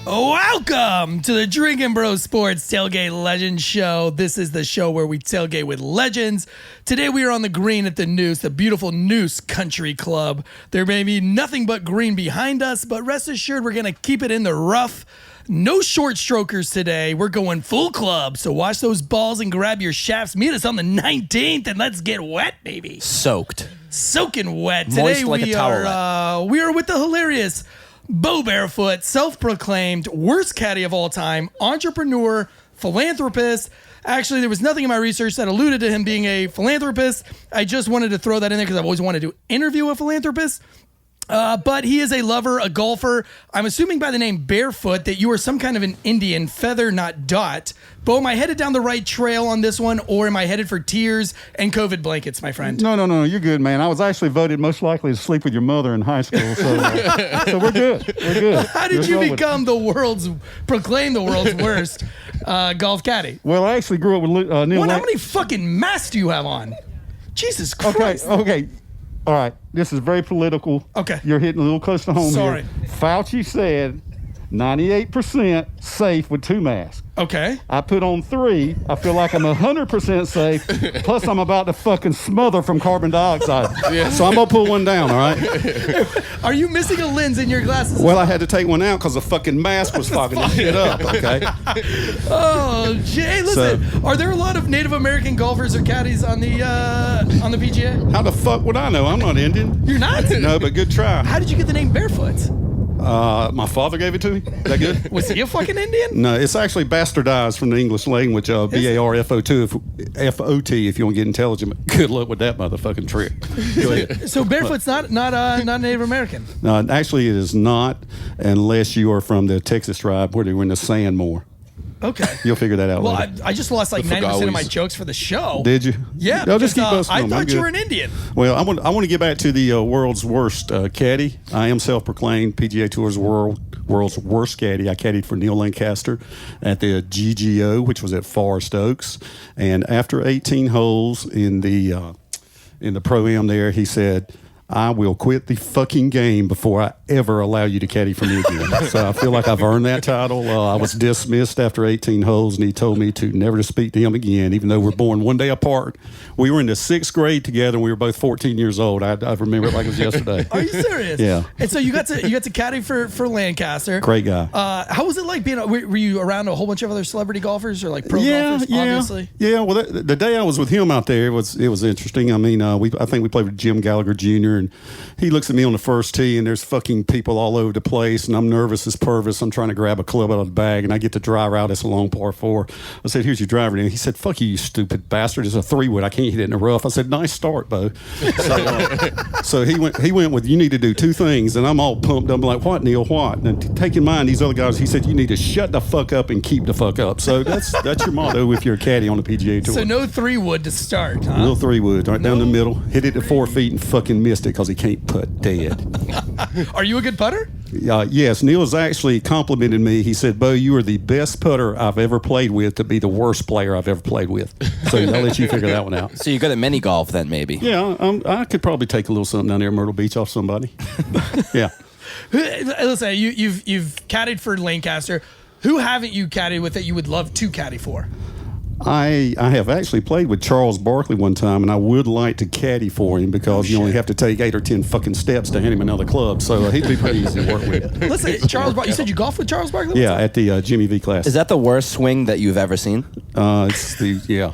Welcome to the Drinking Bros Sports Tailgate Legends show. This is the show where we tailgate with legends. Today we are on the green at the Noose, the beautiful Noose Country Club. There may be nothing but green behind us, but rest assured we're going to keep it in the rough. No short strokers today. We're going full club. So wash those balls and grab your shafts. Meet us on the 19th and let's get wet, baby. Soaking wet. Today like we are with the hilarious Barefoot, self-proclaimed worst caddy of all time, entrepreneur, philanthropist. Actually, there was nothing in my research that alluded to him being a philanthropist. I just wanted to throw that in there because I've always wanted to interview a philanthropist. But he is a lover, a golfer. I'm assuming by the name Barefoot that you are some kind of an Indian, feather, not dot. Bo, am I headed down the right trail on this one, or am I headed for tears and COVID blankets, my friend? No, you're good, man. I was actually voted most likely to sleep with your mother in high school, so we're good. How did you become proclaimed the world's worst golf caddy? Well, I actually grew up with Neil. How many fucking masks do you have on? Jesus Christ. Okay. All right, this is very political. Okay. You're hitting a little close to home Sorry. here. Fauci said 98% safe with 2 masks. Okay. I put on 3. I feel like I'm 100% safe. Plus, I'm about to fucking smother from carbon dioxide. Yeah. So I'm going to pull one down, all right? Are you missing a lens in your glasses? Well, I had to take one out because the fucking mask was fogging this shit up, okay? Oh, Jay, listen. Are there a lot of Native American golfers or caddies on the PGA? How the fuck would I know? I'm not Indian. You're not? No, but good try. How did you get the name Barefoot? My father gave it to me. Is that good? Was he a fucking Indian? No, it's actually bastardized from the English language. B-A-R-F-O-T if you want to get intelligent. Good luck with that motherfucking trick. Go ahead. So Barefoot's not Native American? No, actually it is not, unless you are from the Texas tribe where they were in the sand more. Okay. You'll figure that out Well, later. I just lost like 90% of my jokes for the show. Did you? Yeah. They'll just keep us. I thought you were an Indian. Well, I want to get back to the world's worst caddy. I am self-proclaimed PGA Tour's world's worst caddy. I caddied for Neil Lancaster at the GGO, which was at Forest Oaks. And after 18 holes in the Pro-Am there, he said, I will quit the fucking game before I ever allow you to caddy for me again. So I feel like I've earned that title. I was dismissed after 18 holes, and he told me to never to speak to him again, even though we're born one day apart. We were in the 6th grade together, and we were both 14 years old. I remember it like it was yesterday. Are you serious? Yeah. And so you got to caddy for Lancaster. Great guy. How was it like being? Were you around a whole bunch of other celebrity golfers or like pro golfers? Obviously. Yeah. Well, the day I was with him out there, it was interesting. I mean, I think we played with Jim Gallagher Jr. and he looks at me on the first tee, and there's fucking people all over the place, and I'm nervous as Purvis. I'm trying to grab a club out of the bag, and I get the driver out. It's a long par 4. I said, here's your driver. And he said, fuck you, you stupid bastard. It's a 3-wood. I can't hit it in the rough. I said, nice start, Bo. So he went with, you need to do 2 things. And I'm all pumped. I'm like, what, Neil, what? And take in mind these other guys, he said, you need to shut the fuck up and keep the fuck up. So that's your motto if you're a caddy on the PGA Tour. So no 3-wood to start, huh? Little 3-wood, right down the middle. Hit it at 4 feet and fucking missed it because he can't putt dead. Are you a good putter? Yes. Neil has actually complimented me. He said, Bo, you are the best putter I've ever played with to be the worst player I've ever played with. So I'll let you figure that one out. So you're good at mini golf then, maybe? Yeah, I could probably take a little something down there at Myrtle Beach off somebody. Yeah. Listen, you've caddied for Lancaster. Who haven't you caddied with that you would love to caddy for? I have actually played with Charles Barkley one time, and I would like to caddy for him because you only have to take 8 or 10 fucking steps to hand him another club. So he'd be pretty easy to work with. Listen, Charles Barkley, you said you golfed with Charles Barkley? Yeah, at the Jimmy V class. Is that the worst swing that you've ever seen? Yeah.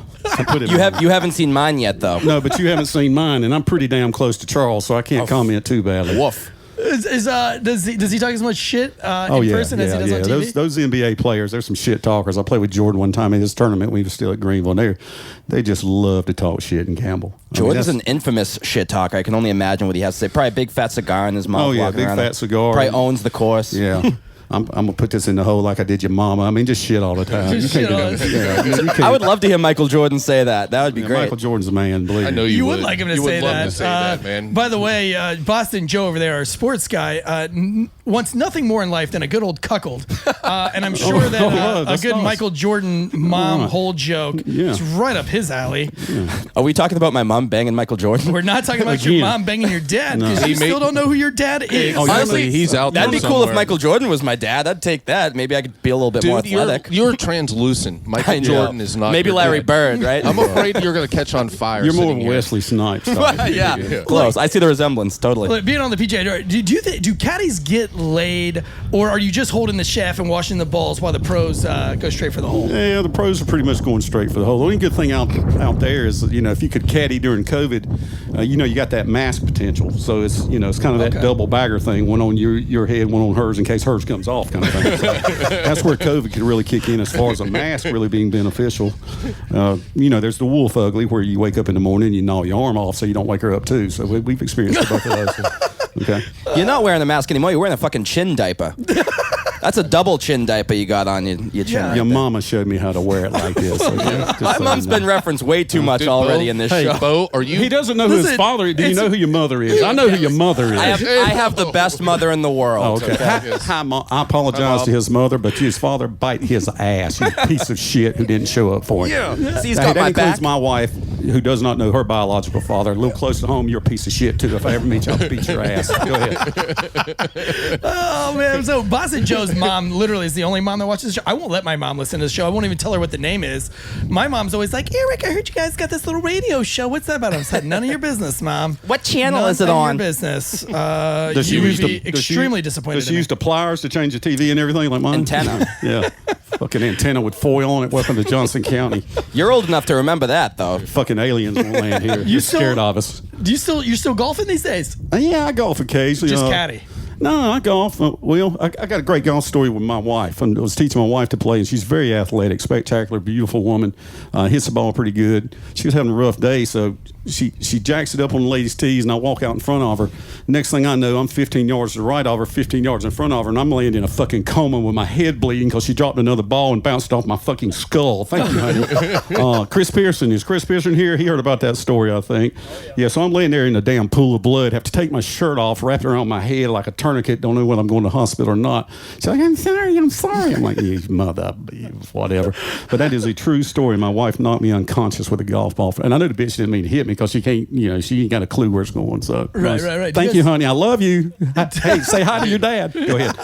You haven't seen mine yet, though. No, but you haven't seen mine, and I'm pretty damn close to Charles, so I can't comment too badly. Woof. Does he talk as much shit in person as he does on TV? Those NBA players, they're some shit talkers. I played with Jordan one time in his tournament. We were still at Greenville. And they just love to talk shit and gamble. Jordan's an infamous shit talker. I can only imagine what he has to say. Probably a big fat cigar in his mouth. Oh yeah, big fat cigar. Probably owns the course. Yeah. I'm going to put this in the hole like I did your mama. I mean, just shit all the time. I would love to hear Michael Jordan say that. That would be great. Michael Jordan's a man, believe me. I know you would like him to say that. To say that, man. By the way, Boston Joe over there, our sports guy, wants nothing more in life than a good old cuckold. And I'm sure that a good Michael Jordan mom hole joke is right up his alley. Yeah. Are we talking about my mom banging Michael Jordan? We're not talking about your mom banging your dad because you still don't know who your dad is. Honestly, he's out there That'd be cool if Michael Jordan was my my dad. I'd take that. Maybe I could be a little bit more athletic. You're translucent. Michael Jordan is not. Maybe Larry Bird, right? I'm afraid you're going to catch on fire. You're more of Wesley Snipes. yeah, close. I see the resemblance totally. Look, being on the PGA Tour, do caddies get laid, or are you just holding the shaft and washing the balls while the pros go straight for the hole? Yeah, the pros are pretty much going straight for the hole. The only good thing out there is, if you could caddy during COVID, you got that mask potential. So it's kind of that double bagger thing, one on your head, one on hers, in case hers comes off, kind of thing. So that's where COVID could really kick in as far as a mask really being beneficial. There's the wolf ugly, where you wake up in the morning and you gnaw your arm off so you don't wake her up too. So we've experienced both of those. Okay. You're not wearing a mask anymore. You're wearing a fucking chin diaper. That's a double chin diaper you got on your chin. Your mama showed me how to wear it like this. Okay? My mom's been referenced way too much already in this show. Bo, are you? He doesn't know who his father is. Do you know who your mother is? I know who your mother is. I have the best mother in the world. Okay. Hi, Mom. I apologize to his mother, but his father bite his ass, you piece of shit who didn't show up for him. Yeah. See, he's That got my includes back. my wife, who does not know her biological father. A little close to home, you're a piece of shit, too. If I ever meet you, I'll beat your ass. Go ahead. Oh, man. So Boston Joe's mom literally is the only mom that watches the show. I won't let my mom listen to the show. I won't even tell her what the name is. My mom's always like, Eric, I heard you guys got this little radio show. What's that about? I said, none of your business, Mom. What channel None is it of on? Your business. Does she You would use be the- extremely disappointed. Does she in me. use the pliers to change the TV and everything like mine? Antenna. Yeah. Fucking antenna with foil on it. Welcome to Johnson County. You're old enough to remember that, though. Fucking aliens won't land here. You're scared of us. You're still golfing these days? Yeah, I golf occasionally. Just caddy. No, I golf. I got a great golf story with my wife. I was teaching my wife to play, and she's very athletic, spectacular, beautiful woman. Hits the ball pretty good. She was having a rough day, so she jacks it up on the ladies' tees, and I walk out in front of her. Next thing I know, I'm 15 yards to the right of her, 15 yards in front of her, and I'm laying in a fucking coma with my head bleeding because she dropped another ball and bounced off my fucking skull. Thank you, honey. Chris Pearson. Is Chris Pearson here? He heard about that story, I think. Yeah, so I'm laying there in a damn pool of blood, have to take my shirt off, wrap it around my head like a tourniquet, don't know whether I'm going to the hospital or not. She's like, I'm sorry. I'm like, yeah, mother, whatever. But that is a true story. My wife knocked me unconscious with a golf ball. And I know the bitch didn't mean to hit me because she can't, she ain't got a clue where it's going. So Right. Thank you, honey. I love you. Hey, say hi to your dad. Go ahead.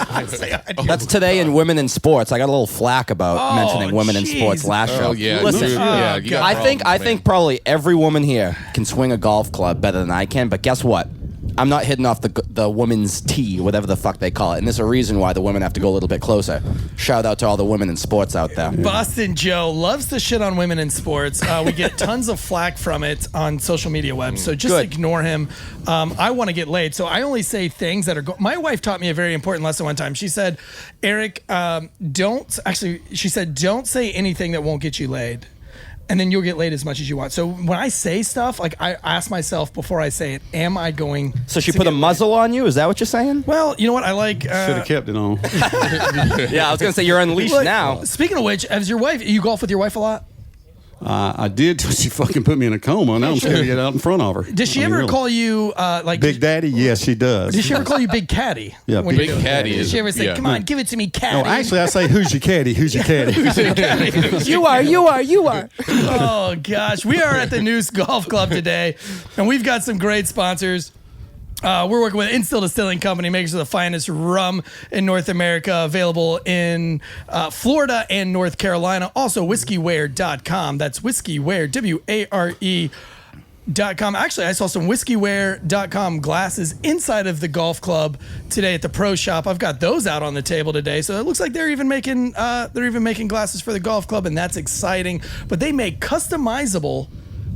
That's today in women in sports. I got a little flack about mentioning women in sports last show. Oh yeah. Listen, Yeah. You got I think probably every woman here can swing a golf club better than I can. But guess what? I'm not hitting off the women's tee, whatever the fuck they call it. And there's a reason why the women have to go a little bit closer. Shout out to all the women in sports out there. Boston Joe loves to shit on women in sports. We get tons of flack from it on social media webs, so just ignore him. I want to get laid, so I only say things that are... My wife taught me a very important lesson one time. She said, Eric, don't say anything that won't get you laid. And then you'll get laid as much as you want. So when I say stuff, like I ask myself before I say it, am I going So she to put a get muzzle on you? Is that what you're saying? laid? Well, you know what? I like... Should have kept it on. Yeah, I was going to say you're unleashed Look, now. Speaking of which, as your wife, you golf with your wife a lot? I did till she fucking put me in a coma. Now I'm scared to get out in front of her. Does she ever call you like Big Daddy? Yes, she does. Did she ever call you Big Caddy? Yeah, when Big you do it? Caddy Did is- she ever say, yeah. "Come on, give it to me, Caddy"? No, actually, I say, "Who's your caddy? Who's your caddy?" You are. Oh gosh, we are at the Noose Golf Club today, and we've got some great sponsors. We're working with Instill Distilling Company, makers of the finest rum in North America, available in Florida and North Carolina. Also, whiskeywear.com. That's whiskeywear, WARE.com. Actually, I saw some whiskeywear.com glasses inside of the golf club today at the pro shop. I've got those out on the table today, so it looks like they're even making glasses for the golf club, and that's exciting. But they make customizable,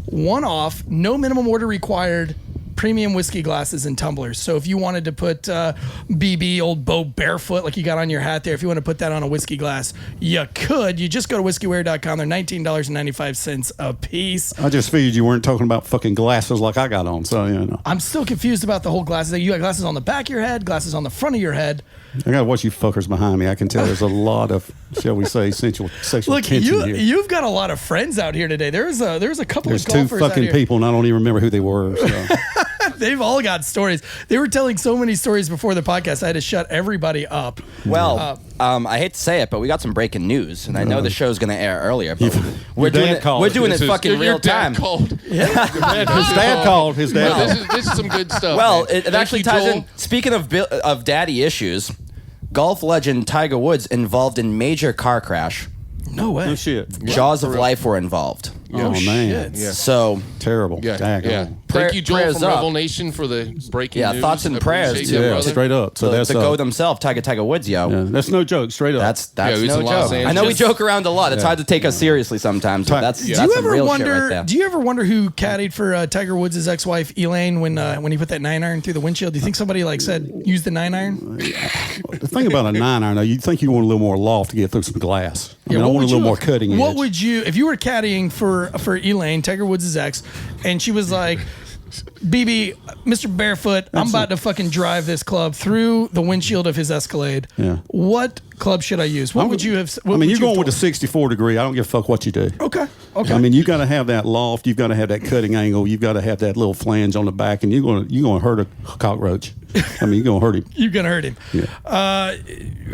one-off, no minimum order required premium whiskey glasses and tumblers. So if you wanted to put BB, old Bo Barefoot, like you got on your hat there, if you want to put that on a whiskey glass, you could. You just go to whiskeywear.com. They're $19.95 a piece. I just figured you weren't talking about fucking glasses like I got on. So I'm still confused about the whole glasses thing. You got glasses on the back of your head, glasses on the front of your head. I gotta watch you fuckers behind me. I can tell there's a lot of, shall we say, sexual Look, tension here. you've got a lot of friends out here today. There's a couple There's of two golfers out fucking here. people, and I don't even remember who they were. So. They've all got stories. They were telling so many stories before the podcast, I had to shut everybody up. Well, I hate to say it, but we got some breaking news, and I know the show's going to air earlier, but we're doing dad it. called. We're doing it This is- fucking your real dad time. Called. His dad called. His dad Well, called. this is some good stuff. Well, man. it Thank actually you, ties Joel. in. Speaking of daddy issues, golf legend Tiger Woods involved in major car crash. No way. No shit. Jaws of life were involved. Oh, man. shit. Yeah. So Terrible. Yeah, Daggone. yeah. Thank you, Joel, prayers from up. Revel Nation for the breaking news. thoughts and prayers, Appreciate too. that, Yeah, brother. straight up. So that's the goat himself, Tiger Woods, yo. yeah, that's no joke. Straight up. That's Yeah, he's no in Los joke. I know Angeles. we joke around a lot. It's hard to take us seriously sometimes. But that's Do you some ever real shit right wonder? there. Do you ever wonder who caddied for Tiger Woods' ex-wife Elaine when he put that 9-iron through the windshield? Do you think somebody said use the 9-iron? the thing about a 9-iron, though, you'd think you want a little more loft to get through some glass. I mean, I what want a would little you- more cutting edge. What would you, if you were caddying for Elaine, Tiger Woods' ex, and she was like, BB, Mr. Barefoot, I'm about to fucking drive this club through the windshield of his Escalade. Yeah. What club should I use? What would you have? What I mean, would you're you have going with a told- 64 degree. I don't give a fuck what you do. Okay. Okay. I mean, you got to have that loft. You've got to have that cutting angle. You've got to have that little flange on the back, and you're going to hurt a cockroach. I mean, you're going to hurt him. you're gonna hurt him. Yeah.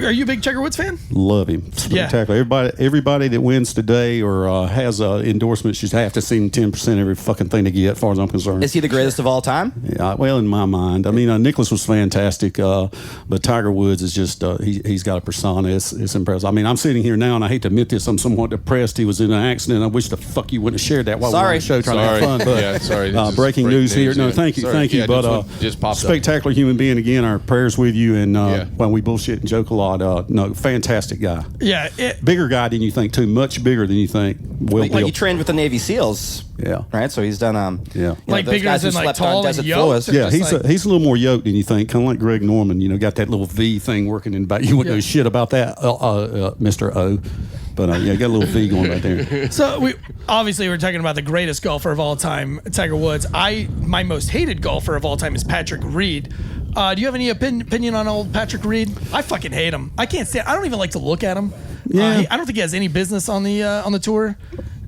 Are you a big Tiger Woods fan? Love him. Spectacular. Everybody that wins today or has endorsements should have to see 10% every fucking thing they get, as far as I'm concerned. Is he the greatest of all time? Yeah, well, in my mind, I mean, Nicholas was fantastic, but Tiger Woods is just he's got a persona. It's impressive. I mean, I'm sitting here now, and I hate to admit this, I'm somewhat depressed. He was in an accident. I wish the fuck you wouldn't have shared that while we were on the show trying to have fun. But Yeah, sorry. This is breaking news here. No, yeah. thank you, Sorry. thank you. Yeah, But just popped up. spectacular human being again. Our prayers with you, and Yeah. when we bullshit and joke a lot, no, fantastic guy. Yeah. Bigger guy than you think too, much bigger than you think. Well Like he built. trained with the Navy SEALs. Yeah. Right. So he's done. Yeah. Like those bigger guys as who in, like, slept on tall and desert yoked? floors. Or Yeah, just he's a little more yoked than you think. Kind of like Greg Norman, got that little V thing working in the back. You wouldn't know shit about that, Mr. O. But yeah, got a little V going right there. So we're talking about the greatest golfer of all time, Tiger Woods. My most hated golfer of all time is Patrick Reed. Do you have any opinion on old Patrick Reed? I fucking hate him. I can't stand. I don't even like to look at him. Yeah. I don't think he has any business on the tour,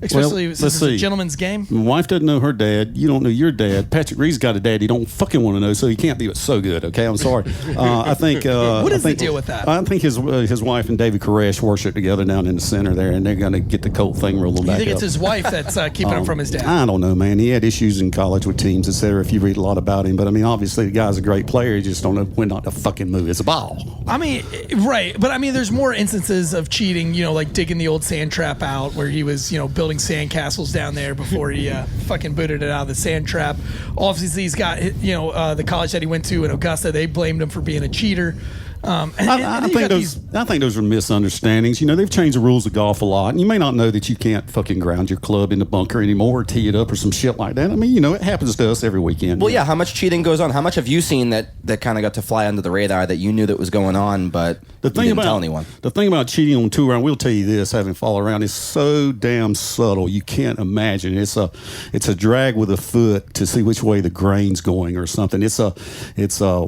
especially Well, since let's it's a see. gentleman's game. My wife doesn't know her dad. You don't know your dad. Patrick Reed's got a dad you don't fucking want to know, so he can't be so good. Okay, I'm sorry. I think. What is I the think, deal with that? I think his wife and David Koresh worship together down in the center there, and they're going to get the Colt thing rolling You back think up. it's his wife that's keeping him from his dad? I don't know, man. He had issues in college with teams, etc. If you read a lot about him, but I mean, obviously the guy's a great player. You just don't know when not to fucking move his ball. I mean, right, but I mean, there's more instances of cheating. Like digging the old sand trap out, where he was, building sand castles down there before he fucking booted it out of the sand trap. Obviously, he's got, the college that he went to in Augusta. They blamed him for being a cheater. I think those are misunderstandings. They've changed the rules of golf a lot, and you may not know that you can't fucking ground your club in the bunker anymore, or tee it up, or some shit like that. I mean, it happens to us every weekend. Well, yeah. How much cheating goes on? How much have you seen that kind of got to fly under the radar that you knew that was going on, but you didn't tell anyone? The thing about cheating on tour, and we'll tell you this, having followed around, is so damn subtle. You can't imagine. It's a drag with a foot to see which way the grain's going, or something. It's a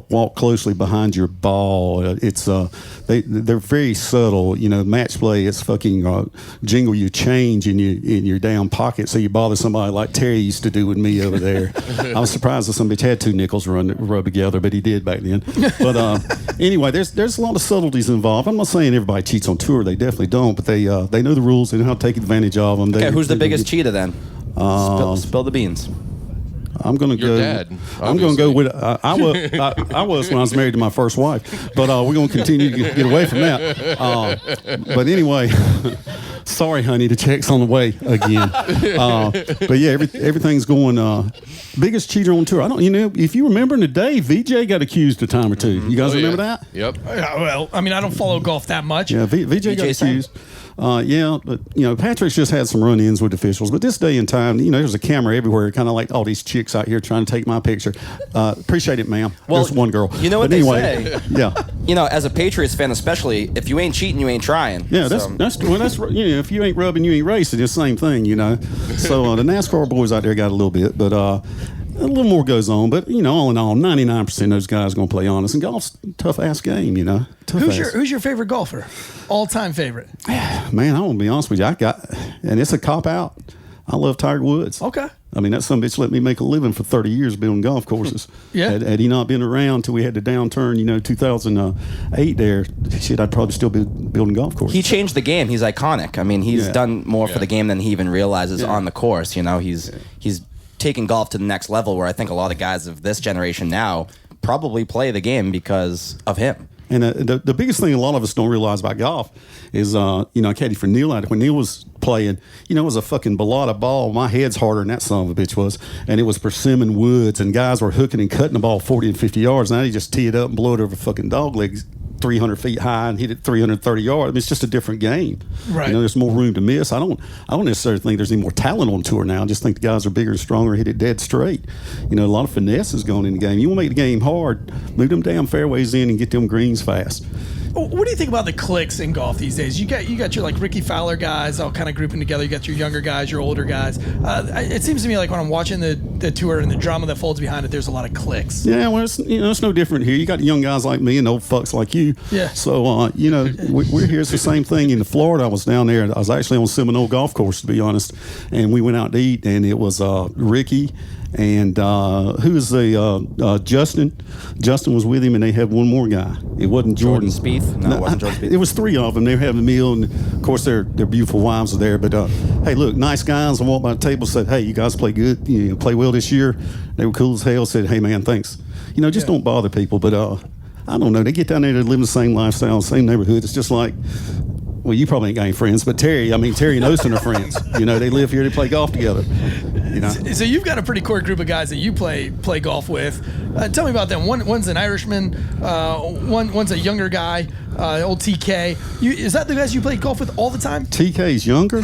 walk closely behind your ball. They're very subtle. Match play. It's fucking jingle your change in your damn pocket, so you bother somebody like Terry used to do with me over there. I was surprised that some bitch had two nickels rub together, but he did back then. But anyway, there's a lot of subtleties involved. I'm not saying everybody cheats on tour. They definitely don't, but they know the rules. They know how to take advantage of them. Okay, who's the biggest cheater then? Spill the beans. I'm going to go. Your dad, I'm going to go with. I was when I was married to my first wife, but we're going to continue to get away from that. But anyway, sorry, honey, the check's on the way again. But yeah, everything's going. Biggest cheater on tour. I don't. If you remember in the day, VJ got accused a time or two. You guys remember that? Yep. Yeah, well, I mean, I don't follow golf that much. Yeah, VJ got sang? accused. Yeah, but Patrick's just had some run-ins with officials. But this day and time, there's a camera everywhere, kind of like all these chicks out here trying to take my picture. Appreciate it, ma'am. Well, There's one girl. You know what But they anyway, say? Yeah, As a Patriots fan, especially, if you ain't cheating, you ain't trying. yeah. So- That's if you ain't rubbing, you ain't racing. It's the same thing, So the NASCAR boys out there got a little bit, but. A little more goes on, but all in all, 99% of those guys are going to play honest. And golf's a tough ass game, Tough ass. Who's your favorite golfer? All time favorite? Man, I want to be honest with you. And it's a cop out. I love Tiger Woods. Okay. I mean, that some bitch let me make a living for 30 years building golf courses. Yeah. Had he not been around till we had the downturn, 2008 there, shit, I'd probably still be building golf courses. He changed the game. He's iconic. I mean, he's done more for the game than he even realizes on the course. He's taking golf to the next level, where I think a lot of guys of this generation now probably play the game because of him. And the biggest thing a lot of us don't realize about golf is, I caddied for Neil. When Neil was playing, it was a fucking balata ball. My head's harder than that son of a bitch was. And it was persimmon woods, and guys were hooking and cutting the ball 40 and 50 yards. Now you just tee it up and blow it over fucking dog legs 300 feet high and hit it 330 yards. I mean, it's just a different game. Right. There's more room to miss. I don't necessarily think there's any more talent on tour now. I just think the guys are bigger and stronger, hit it dead straight. A lot of finesse is going in the game. You want to make the game hard, move them damn fairways in and get them greens fast. What do you think about the cliques in golf these days? You got your like Ricky Fowler guys all kind of grouping together. You got your younger guys, your older guys. It seems to me like when I'm watching the tour and the drama that folds behind it, there's a lot of cliques. Yeah, well, it's no different here. You got young guys like me and old fucks like you. Yeah. So we're here. It's the same thing in Florida. I was down there. I was actually on Seminole Golf Course, to be honest, and we went out to eat, and it was Ricky. And who was Justin? Justin was with him, and they had one more guy. It wasn't Jordan Spieth. No, it wasn't Jordan Spieth. It was three of them. They were having a meal, and of course their beautiful wives were there. But hey, look, nice guys. I walked by the table, said, "Hey, you guys play good. Play well this year." They were cool as hell. Said, "Hey, man, thanks." Just don't bother people. But I don't know. They get down there to live the same lifestyle, same neighborhood. It's just like. Well, you probably ain't got any friends, but Terry and Osen are friends. They live here, they play golf together. So you've got a pretty core group of guys that you play golf with. Tell me about them. One's an Irishman. One's a younger guy, old TK. Is that the guys you play golf with all the time? TK's younger?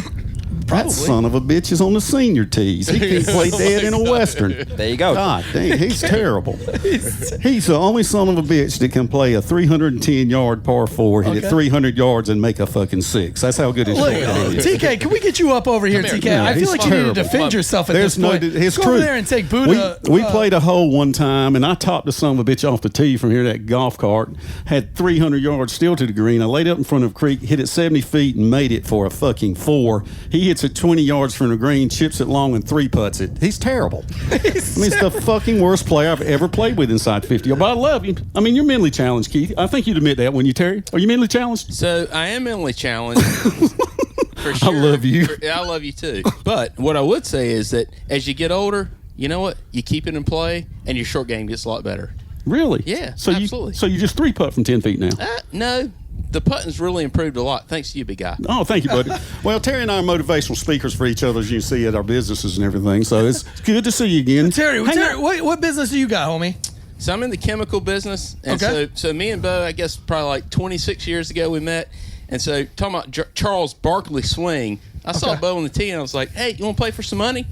Probably. That son of a bitch is on the senior tees. He can't play dead in a Western. There you go. God dang, he's terrible. He's the only son of a bitch that can play a 310-yard par 4, hit it 300 yards, and make a fucking 6. That's how good his short game is. TK, can we get you up over here, TK? Yeah, I feel like you need to defend yourself at this point. It's Go true. over there and take Buddha. We played a hole one time, and I topped the son of a bitch off the tee from here, that golf cart. Had 300 yards still to the green. I laid up in front of a creek, hit it 70 feet, and made it for a fucking 4. He hits it 20 yards from the green, chips it long, and 3-putts it. He's terrible. He's the fucking worst player I've ever played with inside 50. But I love him. I mean, you're mentally challenged, Keith. I think you'd admit that, wouldn't you, Terry? Are you mentally challenged? So I am mentally challenged. For sure. I love you. I love you too. But what I would say is that as you get older, you know what? You keep it in play, and your short game gets a lot better. Really? Yeah, so absolutely. So you just 3-putt from 10 feet now? No. The putting's really improved a lot, thanks to you, big guy. Oh, thank you, buddy. Well, Terry and I are motivational speakers for each other, as you see at our businesses and everything. So it's good to see you again. Terry, what business do you got, homie? So I'm in the chemical business, and so me and Bo, I guess probably like 26 years ago we met, and so talking about Charles Barkley swing, I saw Bo on the tee, and I was like, "Hey, you want to play for some money?"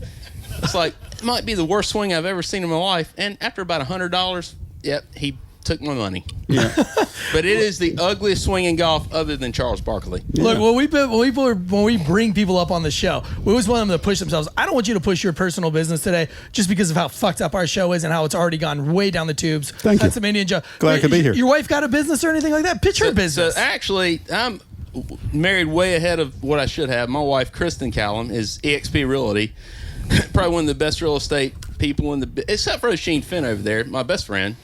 It's like it might be the worst swing I've ever seen in my life, and after about $100, yep, he took my money. Yeah. But it is the ugliest swing in golf other than Charles Barkley. Yeah. Look, when we bring people up on the show, we always want them to push themselves. I don't want you to push your personal business today just because of how fucked up our show is and how it's already gone way down the tubes. Thank you. That's some Indian joke. Glad I could be here. Your wife got a business or anything like that? Pitch her business. So actually, I'm married way ahead of what I should have. My wife, Kristen Callum, is EXP Realty. Probably one of the best real estate people in the, except for O'Sheen Finn over there, my best friend.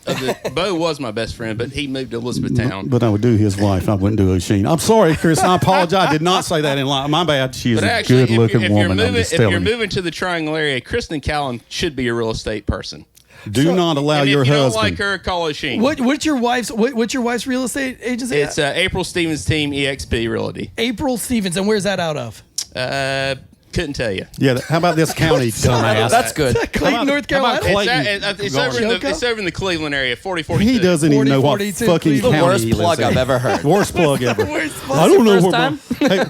Bo was my best friend, but he moved to Elizabethtown. But I would do his wife. I wouldn't do O'Sheen. I'm sorry, Chris. I apologize. I did not say that in line. My bad. She is a good-looking woman. If you're moving to the Triangle area, Kristen Callum should be a real estate person. Do not allow your husband. If you don't husband. like her, call O'Sheen. What's your wife's real estate agency? It's April Stevens Team EXP Realty. April Stevens, and where's that out of? Couldn't tell you. Yeah, how about this county, dumbass? That's good. Clayton, North Carolina. It's over in the Cleveland area, 4042. He doesn't even know what 4042 fucking Cleveland. county Worst he lives plug in. I've ever heard. Worst plug ever. I don't know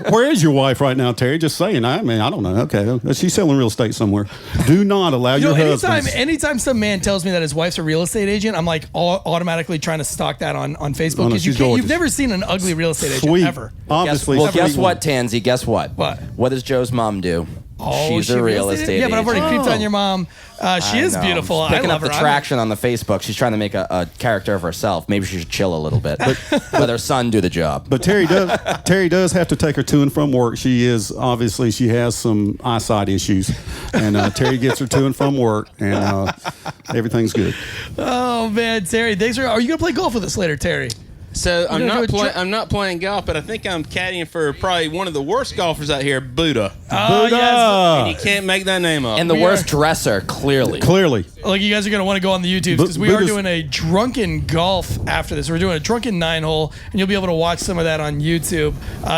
where is your wife right now, Terry? Just saying. I don't know. Okay, she's selling real estate somewhere. Do not allow your husband. Anytime some man tells me that his wife's a real estate agent, I'm like automatically trying to stalk that on Facebook no, because you've never seen an ugly real estate agent ever. Obviously. Guess what, Tansy? Guess what? What? What does Joe's mom do? Oh, She's a real estate agent. Yeah, but I've already creeped on your mom. She is beautiful. She's picking I up love the her. traction on the Facebook. She's trying to make a character of herself. Maybe she should chill a little bit. But let her son do the job. But Terry does have to take her to and from work. She has some eyesight issues, and Terry gets her to and from work, and everything's good. Oh man, Terry, are you gonna play golf with us later, Terry? So I'm gonna not do a I'm not playing golf, but I think I'm caddying for probably one of the worst golfers out here, Buddha. Oh, yes. And you can't make that name up. And the worst dresser, clearly. Like, you guys are going to want to go on the YouTube because we are Buddha's- doing a drunken golf after this. We're doing a drunken 9-hole, and you'll be able to watch some of that on YouTube.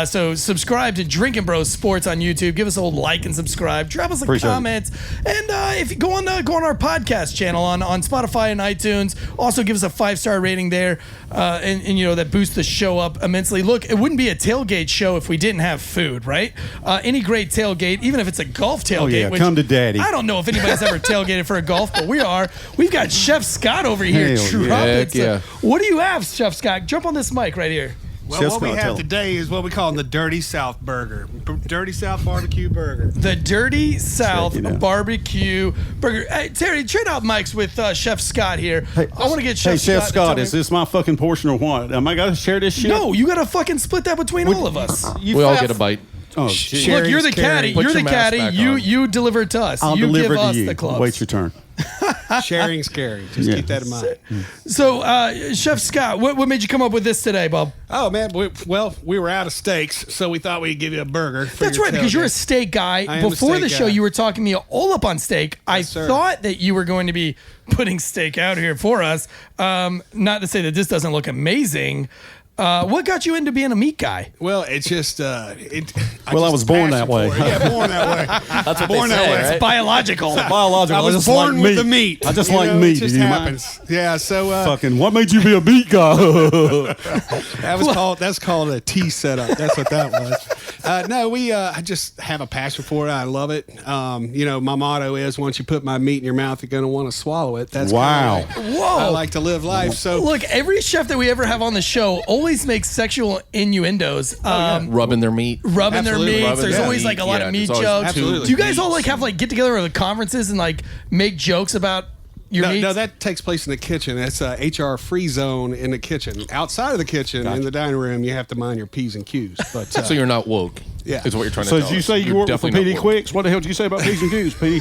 So subscribe to Drinking Bros Sports on YouTube. Give us a like and subscribe. Drop us a Appreciate it. comment. And if you go on our podcast channel on Spotify and iTunes, also give us a 5-star rating there. And you know, that boosts the show up immensely. Look, it wouldn't be a tailgate show if we didn't have food, right? Any great tailgate, even if it's a golf tailgate. Oh, yeah, which come to Daddy. I don't know if anybody's ever tailgated for a golf, but we've got Chef Scott over here. Hell Dropping Heck some- yeah. What do you have, Chef Scott? Jump on this mic right here. Well, Chef's what we gonna have tell 'em. today is what we call the Dirty South Burger. Dirty South Barbecue Burger. The Dirty South Check it out. Barbecue Burger. Hey, Terry, trade out mics with Chef Scott here. I want to get Chef Hey, Chef to Scott, tell me- is this my fucking portion or what? Am I got to share this shit? No, you got to fucking split that between all of us. We all get a bite. Oh, Sh- gee. share- Look, you're the Sharing's caddy. caring. You're Put the your mask caddy. back You on. you deliver it to us. I'll you deliver give to us you. the clubs. Wait your turn. Sharing's caring. Just Yeah. keep that in mind. So, Chef Scott, what made you come up with this today, Bob? Oh, man. We were out of steaks, so we thought we'd give you a burger. For That's your right, because you're a tailgate. steak guy. I am a Before steak the show, guy. you were talking me all up on steak. I sir. thought that you were going to be putting steak out here for us. Not to say that this doesn't look amazing. What got you into being a meat guy? Well, it's just I just was born passion that way. for it. Yeah, born that way. That's what Born they that say, way. right? Biological. Biological. I was just born like with the meat. I just You like know, meat. It just Do you mind? happens. Yeah. So Fucking, what made you be a meat guy? that's called a tea setup. That's what that was. No, I just have a passion for it. I love it. You know, my motto is once you put my meat in your mouth, you're going to want to swallow it. That's Wow. kinda Whoa. I like to live life. So Look, every chef that we ever have on the show always makes sexual innuendos. Rubbing their meat. Rubbing their Absolutely. meats. Rubbing There's their always meat. like a lot Yeah, of meat there's always jokes. Absolutely. Do you guys all like have like get together at conferences and like make jokes about your meats? no, that takes place in the kitchen. That's a HR free zone in the kitchen. Outside of the kitchen, in the dining room, you have to mind your P's and Q's. But So you're not woke. Yeah. Is what you're trying to So tell did you us. say you You're work for definitely PD not woke. Quicks? What the hell did you say about P's and Q's? This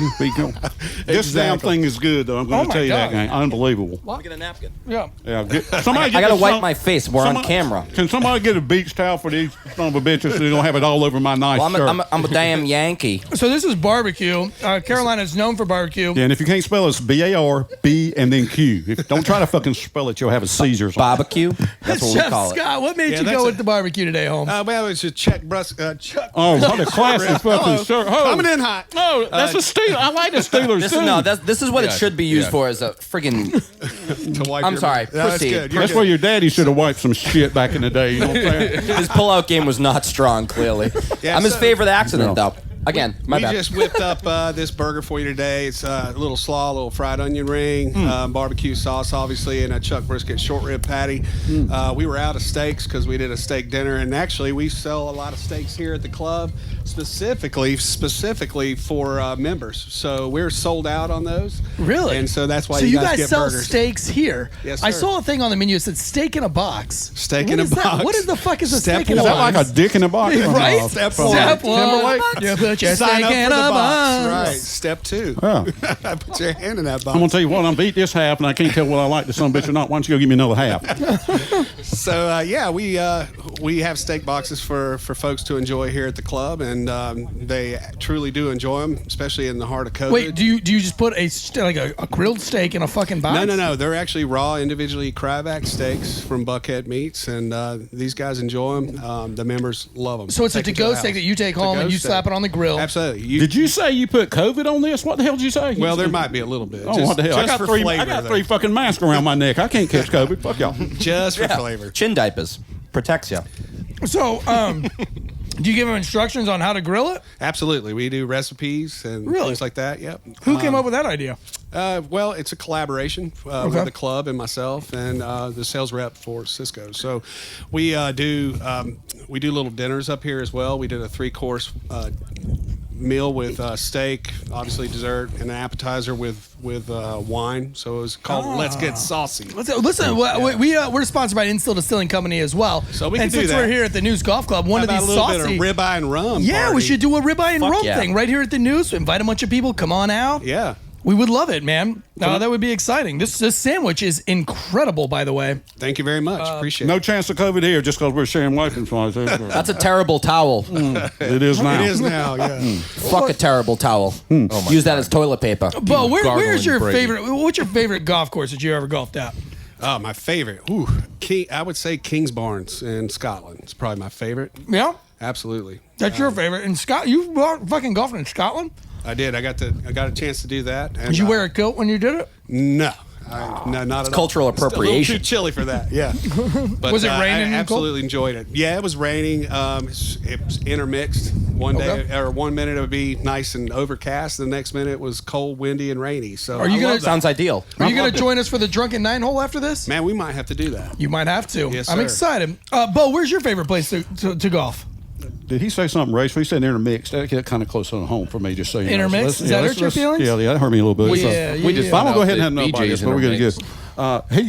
damn Exactly. thing is good, though. I'm going Oh to my tell you that, God. gang. Unbelievable. Get a napkin. Yeah. Yeah, somebody I get gotta this wipe some- my face. We're on somebody- camera. Can somebody get a beach towel for these son of a bitches so they don't have it all over my nice Well, shirt? I'm a damn Yankee. So this is barbecue. Carolina's known for barbecue. Yeah, and if you can't spell it, it's B-A-R-B and then Q. Don't try to fucking spell it. You'll have a seizure. or something. Barbecue. That's what we Chef call it. Scott, what made Yeah, you that's go a- with the barbecue today, Holmes? well, it's a Chuck. Oh, what a classic fucking shirt. Oh, Coming in hot. Oh, that's a Steelers. I like the Steelers, This too. is no. This is what it Yeah, should be used yeah. for as a friggin'. To wipe I'm your sorry, mouth. No, that's proceed. good. You're That's good. where your daddy should have wiped some shit back in the day. You know what I'm saying? His pullout game was not strong. Clearly, Yeah, I'm his so- favorite accident No. though. Again, my We bad. just whipped up this burger for you today. It's a little slaw, a little fried onion ring, barbecue sauce, obviously, and a chuck brisket short rib patty. We were out of steaks because we did a steak dinner, and actually we sell a lot of steaks here at the club, specifically for members. So we're sold out on those. Really? And so that's why so you guys, guys get sell burgers. steaks here. Yes, I sir. saw a thing on the menu that said steak in a box. Steak What in a is that? box. What is the fuck is a Step steak in a Is that box? like a dick in a box? Right? Oh, Step oh. one. Step one. Timberlake? You put your Sign steak up in for a the box. Right. Step two. Yeah. Put your hand in that box. I'm gonna tell you what. I'm gonna eat this half, and I can't tell what I like to some bitch or not. Why don't you go give me another half? So yeah, we have steak boxes for folks to enjoy here at the club, and they truly do enjoy them, especially in the heart of COVID. Wait, do you just put a grilled steak in a fucking box? No. They're actually raw, individually cryovac steaks from Buckhead Meats, and these guys enjoy them. The members love them. So it's a to-go steak that you take home and you slap it on the grill. Absolutely. Did you say you put COVID on this? What the hell did you say? Well, there might be a little bit. Oh, what the hell? I Just got for three. flavor. I got though. three fucking masks around my neck. I can't catch COVID. Fuck y'all. Just for flavor. Chin diapers protects you. So, do you give them instructions on how to grill it? Absolutely. We do recipes and Really? things like that. Yep. Who came up with that idea? Well, it's a collaboration with the club and myself and the sales rep for Cisco. So we do little dinners up here as well. We did a 3-course meal with steak, obviously dessert, and an appetizer with wine. So it was called Let's Get Saucy. Listen, we're sponsored by Instill Distilling Company as well. So we can and do since that. we're here at the News Golf Club, one How of about these a little saucy. bit of ribeye and rum? Yeah, we party? should do a ribeye and Fuck rum yeah. thing right here at the News. Invite a bunch of people. Come on out. Yeah. We would love it, man. That would be exciting. This sandwich is incredible, by the way. Thank you very much. Appreciate No it. chance of COVID here just because we're sharing Wi-Fi. That's a terrible towel. It is now. It is now, yeah. Fuck a terrible towel. Use that as toilet paper. Bo, where's your Brady. favorite? What's your favorite golf course that you ever golfed at? Oh, my favorite. Ooh, I would say Kingsbarns in Scotland. It's probably my favorite. Yeah, Absolutely. that's your favorite. In you fucking golfing in Scotland? I did. I got a chance to do that. And, Did you wear a kilt when you did it? No. No, not at all. cultural It's a little appropriation. too chilly for that. Yeah. But, Was it raining in I Cole? absolutely enjoyed it. Yeah, it was raining. It was intermixed. One day or 1 minute it would be nice and overcast. The next minute it was cold, windy, and rainy. So Are you I gonna- love that. Sounds ideal. Are you going to join us for the drunken nine hole after this? Man, we might have to do that. You might have to. Yes, I'm sir. excited. Bo, where's your favorite place to golf? Did he say something racial? He said intermixed. That get kind of close on home for me, just so you know. Intermixed? Does that hurt your feelings? Yeah, that hurt me a little bit. We, Yeah, we just yeah. But I'm found gonna go out ahead and that have no about BJ's this, but we're gonna intermixed. get.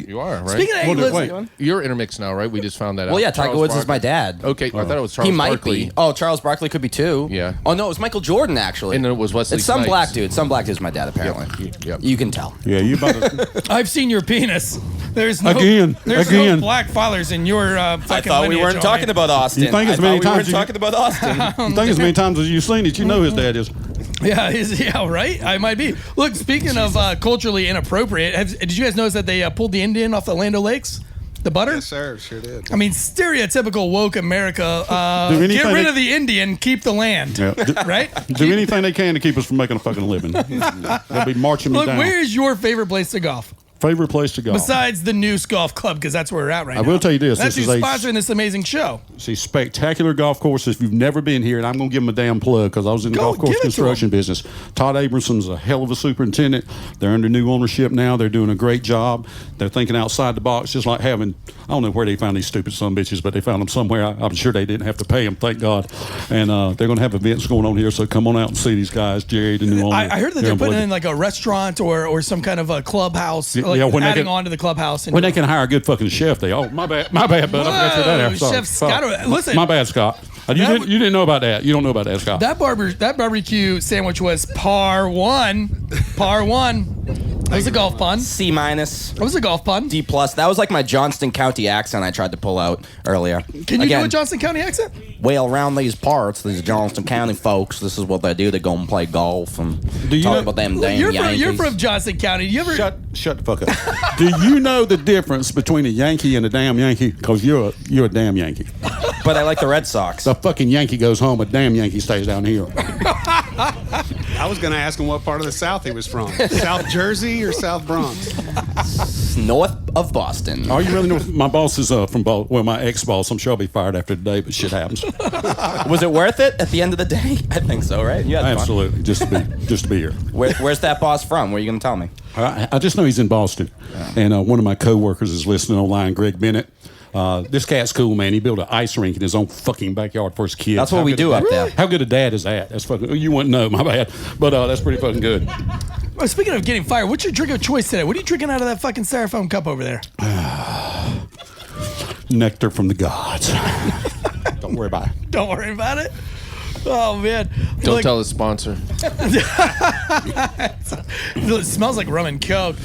You are, right? Speaking of, hey, Well, listen, wait. You're intermixed now, right? We just found that out. Well, yeah, Tiger Charles Woods is my Barkley. dad. Okay, I thought it was Charles He might Barkley. be. Oh, Charles Barkley could be too. Yeah. Oh no, it was Michael Jordan actually. And then it was Wesley It's some Snipes. black dude. Some black dude's my dad apparently. Yep. You can tell. Yeah, you about to. I've seen your penis. There's no Again. no black fathers in your fucking lineage, homie. about Austin. You think as many times you- talking about Austin. You think as many times as you've seen it, you know his dad is. Yeah, right. I might be. Look, speaking of culturally inappropriate, did you guys notice that they pulled the Indian off the Land O'Lakes? The butter? Yes, sir. Sure did. I mean, stereotypical woke America. Do Get anything rid they- of the Indian, keep the land. Yeah. Right? Do anything they can to keep us from making a fucking living. They'll be marching me Look, down. where is your favorite place to golf? Favorite place to go? Besides the Noose Golf Club, because that's where we're at right now. I will tell you this, That's this who's is a- sponsoring this amazing show. It's a spectacular golf course. If you've never been here, and I'm going to give them a damn plug because I was in the Go, golf course give it to construction business. Todd Abramson's a hell of a superintendent. They're under new ownership now. They're doing a great job. They're thinking outside the box, just like having, I don't know where they found these stupid son bitches, but they found them somewhere. I'm sure they didn't have to pay them, thank God. And they're going to have events going on here, so come on out and see these guys. Jerry, the new owner. I heard that they're putting in like a restaurant or some kind of a clubhouse, Yeah, like when they adding can- on to the clubhouse. And When they can hire a good fucking chef, they my bad, bud. I forgot to that after. Chef Scott, listen. My bad, Scott. You didn't know about that. You don't know about that, Scott. that barbecue sandwich was par one. Par one. That was a golf pun. C minus. That was a golf pun. D plus. That was like my Johnston County accent I tried to pull out earlier. Can you Again, do a Johnson County accent? well, around these parts, these Johnston County folks, this is what they do. They go and play golf and you talk know- about them damn Yankees. You're from Johnson County. You ever? Shut the fuck up. Do you know the difference between a Yankee and a damn Yankee? Because you're a damn Yankee. But I like the Red Sox. The fucking Yankee goes home, a damn Yankee stays down here. I was going to ask him what part of the South he was from. South Jersey or South Bronx? North of Boston. All you really know, my boss is from well, my ex-boss. I'm sure I'll be fired after today, but shit happens. Was it worth it at the end of the day? I think so, right? You had fun. Absolutely, just to be here. Where's that boss from? Where are you going to tell me? I just know he's in Boston, and one of my coworkers is listening online, Greg Bennett. This cat's cool, man. He built an ice rink in his own fucking backyard for his kids. That's what How we good do a up dad- there. How good a dad is that? That's fucking. You wouldn't know, my bad, but that's pretty fucking good. Well, speaking of getting fired, what's your drink of choice today? What are you drinking out of that fucking styrofoam cup over there? Nectar from the gods. Don't worry about it. Don't worry about it. Oh man! Don't tell the sponsor. It smells like rum and coke.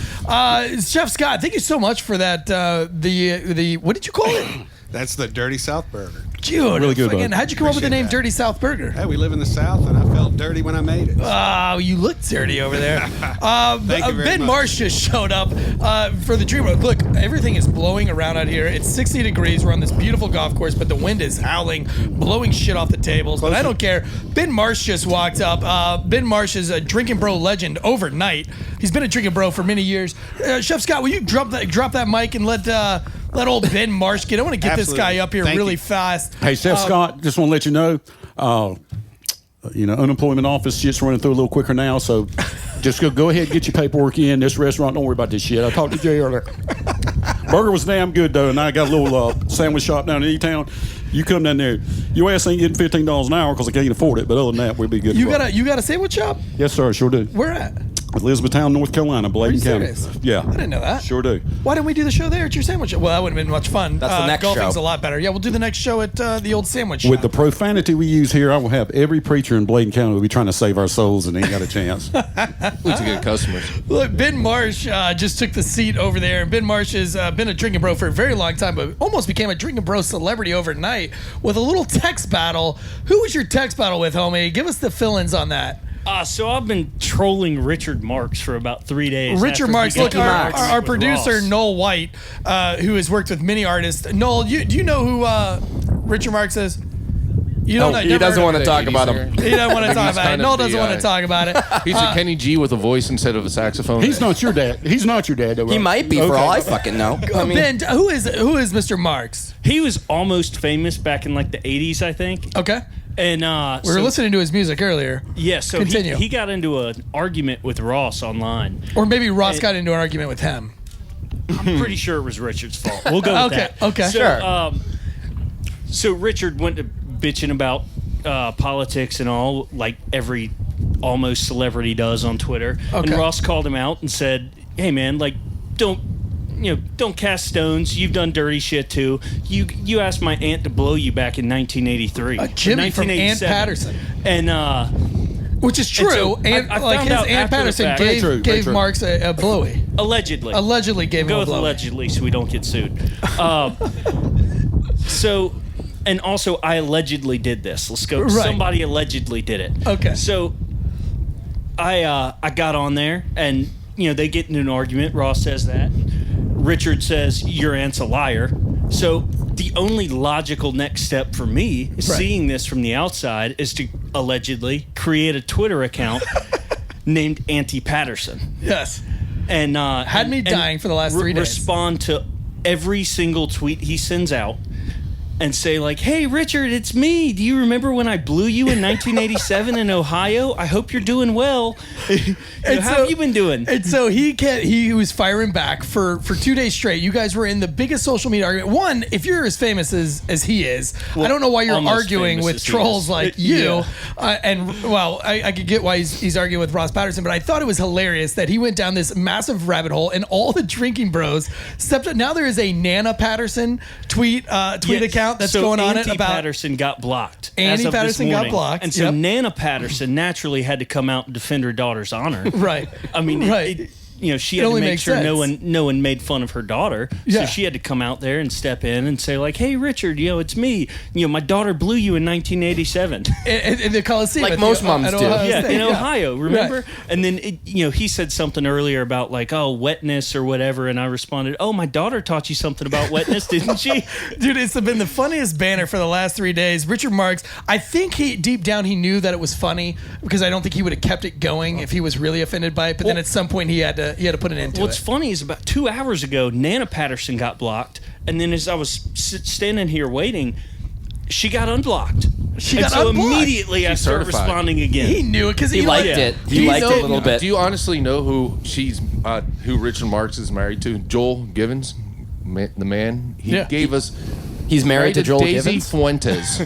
Chef Scott, thank you so much for that. The what did you call it? That's the Dirty South Burger. Dude, Really good, fucking, bud. how'd you come up with the Appreciate name that. Dirty South Burger? Hey, we live in the South, and I felt dirty when I made it. Oh, you look dirty over there. Thank you very Ben much. Marsh just showed up for the Dream Road. Look, everything is blowing around out here. It's 60 degrees. We're on this beautiful golf course, but the wind is howling, blowing shit off the tables. But I don't care. Ben Marsh just walked up. Ben Marsh is a drinking bro legend overnight. He's been a drinking bro for many years. Chef Scott, will you drop that mic and let old Ben Marsh get? I want to get this Absolutely. guy up here Thank really you. fast. Hey, Chef Scott, just want to let you know, unemployment office shit's running through a little quicker now, so just go ahead and get your paperwork in. This restaurant, don't worry about this shit. I talked to Jay earlier. Burger was damn good, though, and I got a little sandwich shop down in E-Town. You come down there, your ass ain't getting $15 an hour because I can't afford it, but other than that, we'll be good. You got a sandwich shop? Yes, sir, sure do. Where at? Elizabethtown, North Carolina, Bladen County. serious? Yeah. I didn't know that. Sure do. Why didn't we do the show there at your sandwich? Well, that would have been much fun. That's the next golfing's show. a lot better. Yeah, we'll do the next show at the old sandwich With shop. the profanity we use here, I will have every preacher in Bladen County will be trying to save our souls and ain't got a chance. We to get customers. Look, Ben Marsh just took the seat over there, and Ben Marsh has been a drinking bro for a very long time, but almost became a drinking bro celebrity overnight with a little text battle. Who was your text battle with, homie? Give us the fill-ins on that. So I've been trolling Richard Marks for about 3 days. Richard after Marks, he got look, in an our argument with producer, Ross. Noel White, who has worked with many artists. Noel, do you know who Richard Marks is? You don't know, he never doesn't heard want of to it. talk about him. He doesn't want to talk He's about it. kind Noel of doesn't the, want to talk about it. He's a Kenny G with a voice instead of a saxophone. He's not your dad. He's not your dad. Though, He right? might be, for all I fucking know. I mean, Ben, who is Mr. Marks? He was almost famous back in like the 80s, I think. Okay. And We were listening to his music earlier. Yeah, so Continue. he got into an argument with Ross online. Or maybe Ross got into an argument with him. I'm pretty sure it was Richard's fault. We'll go with Okay, that. okay. So, Sure. So Richard went to bitching about politics and all, like every almost celebrity does on Twitter. Okay. And Ross called him out and said, "Hey man, like don't cast stones. You've done dirty shit too. You asked my aunt to blow you back in 1983. Jimmy from Aunt 1987." Patterson. And Which is true. so and I like found his out Aunt after the Patterson fact- gave, Very true, very true. Marks a blowy. allegedly Gave him go a with blowy. allegedly so we don't get sued. So, and also I allegedly did this. Let's go. Right. Somebody allegedly did it. Okay. So I got on there and they get in an argument. Ross says that. Richard says your aunt's a liar. So the only logical next step for me, seeing this from the outside, is to allegedly create a Twitter account named Auntie Patterson. Yes. And Had me dying for the last 3 days. Respond to every single tweet he sends out and say like, "Hey Richard, it's me. Do you remember when I blew you in 1987 in Ohio? I hope you're doing well. How have you been doing?" And so he was firing back for 2 days straight. You guys were in the biggest social media argument. One, if you're as famous as he is, I don't know why you're almost arguing famous with as he trolls is. like you. Yeah. I could get why he's arguing with Ross Patterson, but I thought it was hilarious that he went down this massive rabbit hole and all the drinking bros stepped up. Now there is a Nana Patterson tweet account that's So going on Auntie about Patterson got blocked. Auntie as of this Patterson got morning. blocked, and so yep. Nana Patterson naturally had to come out and defend her daughter's honor. Right. I mean, Right. She It had to only make makes sure sense. no one made fun of her daughter. Yeah. So she had to come out there and step in and say like, "Hey Richard, it's me. My daughter blew you in 1987." in the Coliseum. Like at most the- moms at do. Ohio Yeah, State. in Ohio, remember? Right. And then he said something earlier about like, "Oh, wetness or whatever," and I responded, "Oh, my daughter taught you something about wetness, didn't she?" Dude, it's been the funniest banner for the last 3 days. Richard Marks, I think deep down he knew that it was funny because I don't think he would have kept it going if he was really offended by it. But then at some point he had to put an end to What's it. funny is about 2 hours ago, Nana Patterson got blocked, and then as I was standing here waiting, she got unblocked. She and got so unblocked. immediately I She's started certified. responding again. He knew it because he liked yeah. it. He liked it a little bit. Do you honestly know who who Richard Marks is married to? Joel Givens, the man. He Yeah. gave us. He's married to Joel Daisy Givens. Fuentes.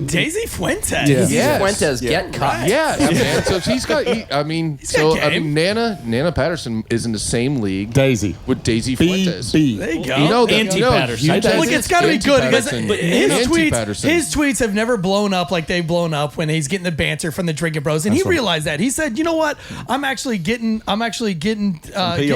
Daisy Fuentes. Yeah. Yes. Fuentes, get cut. Yeah, man. So she's got. game. Nana Patterson is in the same league. Daisy. With Daisy Fuentes. B. There you go. You know that. Auntie you know, Patterson. you guys- Look, it's got to be Auntie good because Patterson. his Auntie his tweets have never blown up like they've blown up when he's getting the banter from the drinking bros, and he realized that. He said, "You know what? I'm actually getting getting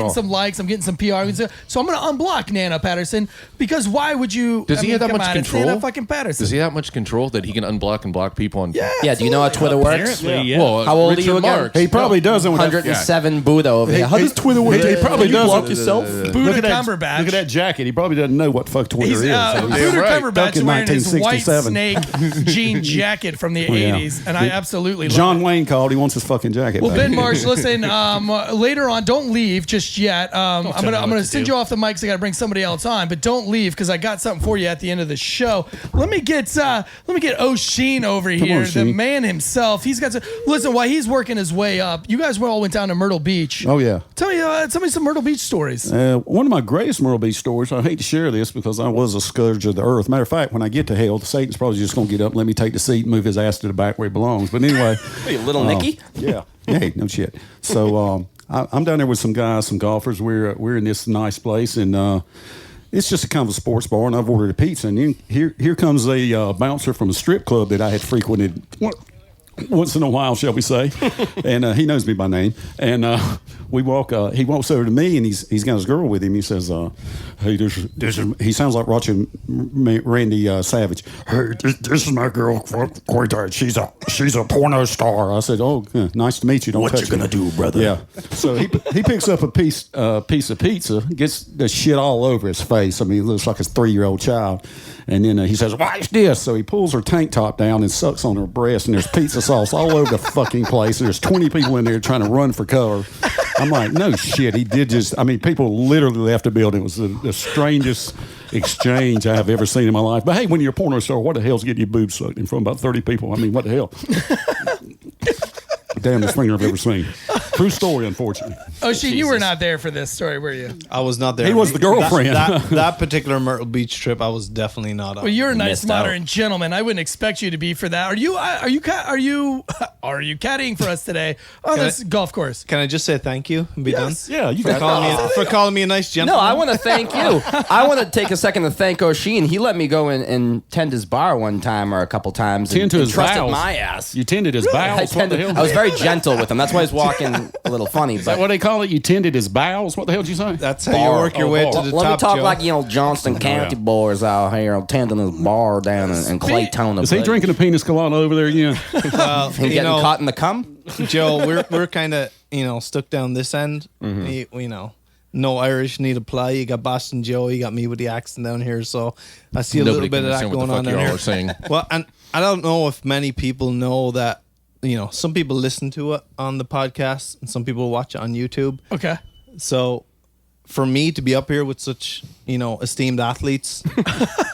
some likes. I'm getting some PR. So I'm going to unblock Nana Patterson because why would you? Does he have that come much on, it's control? Nana fucking Patterson. Does he have much control that he can unblock and block people on? Yeah, do you know how Twitter works? Apparently, yeah. Well, How old are you Richard again? Marks. He probably doesn't. 107 Buddha over here. How does Twitter work? He probably Can you block doesn't. yourself? Buddha Look at that Cumberbatch. Look at that jacket. He probably doesn't know what the fuck Twitter He's is. So he's- Buddha right. Cumberbatch Back in wearing his white 1967. snake jean jacket from the Yeah. 80s, and I absolutely love it. John Wayne called. He wants his fucking jacket. Well, back. Ben Marsh, listen. Later on, don't leave just yet. I'm tell me gonna what to send do. you off the mic. 'Cause I got to bring somebody else on, but don't leave because I got something for you at the end of the show. Let me get O'Sheen over here, the Sheen. man himself. He's got to listen while he's working his way up. You guys all went down to Myrtle Beach. Oh yeah. Tell me some Myrtle Beach stories. One of my greatest Myrtle Beach stories. I hate to share this because I was a scourge of the earth. Matter of fact, when I get to hell, Satan's probably just going to get up, and let me take the seat, and move his ass to the back where he belongs. But anyway, Hey, little Nicky? Yeah. Hey, no shit. So I'm down there with some guys, some golfers. We're in this nice place, and it's just a kind of a sports bar, and I've ordered a pizza. And here comes a bouncer from a strip club that I had frequented once in a while, shall we say. And he knows me by name. And we walk. He walks over to me, and he's got his girl with him. He says, "Hey, this is." He sounds like watching Randy Savage. "Hey, this is my girl, Corey. She's a porno star." I said, "Oh, nice to meet you. Don't touch me." What you gonna do, brother? Yeah. So he picks up a piece of pizza, gets the shit all over his face. I mean, he looks like a 3-year-old child. And then he says, "Watch this." So he pulls her tank top down and sucks on her breast, and there's pizza sauce all over the fucking place. And there's 20 people in there trying to run for cover. I'm like, no shit. He did just, I mean, people literally left the building. It was the strangest exchange I have ever seen in my life. But hey, when you're a porno star, what the hell's getting your boobs sucked in front of about 30 people? I mean, what the hell? Damnest thing I've ever seen. True story, unfortunately. Oh, you were not there for this story, were you? I was not there. He was the girlfriend. That particular Myrtle Beach trip, I was definitely not on. Well, you're a nice, Missed modern out. gentleman. I wouldn't expect you to be for that. Are you caddying for us today on this golf course? Can I just say thank you and be Yes. done? Yeah, you For calling me a nice No, gentleman. I want to thank you. I want to take a second to thank O'Sheen. He let me go in and tend his bar one time or a couple times. Tend to and his trusted bowels. my ass. You tended his bowels. What the hell? I was very gentle with him. That's why he's walking a little funny. Is that But what they call it? You tended his bowels? What the hell did you say? That's how you work your way to the let top, me talk Joe. like Johnston County boys out here tending his bar down in Claytona. Is he drinking a penis colada over there again? Well, and getting caught in the cum? Joe, we're kind of stuck down this end. No Irish need apply. You got Boston Joe. You got me with the accent down here. So I see a Nobody little bit can of that understand what going the on fuck down y'all here. are saying. Well, and I don't know if many people know that. Some people listen to it on the podcast, and some people watch it on YouTube. Okay. So, for me to be up here with such esteemed athletes,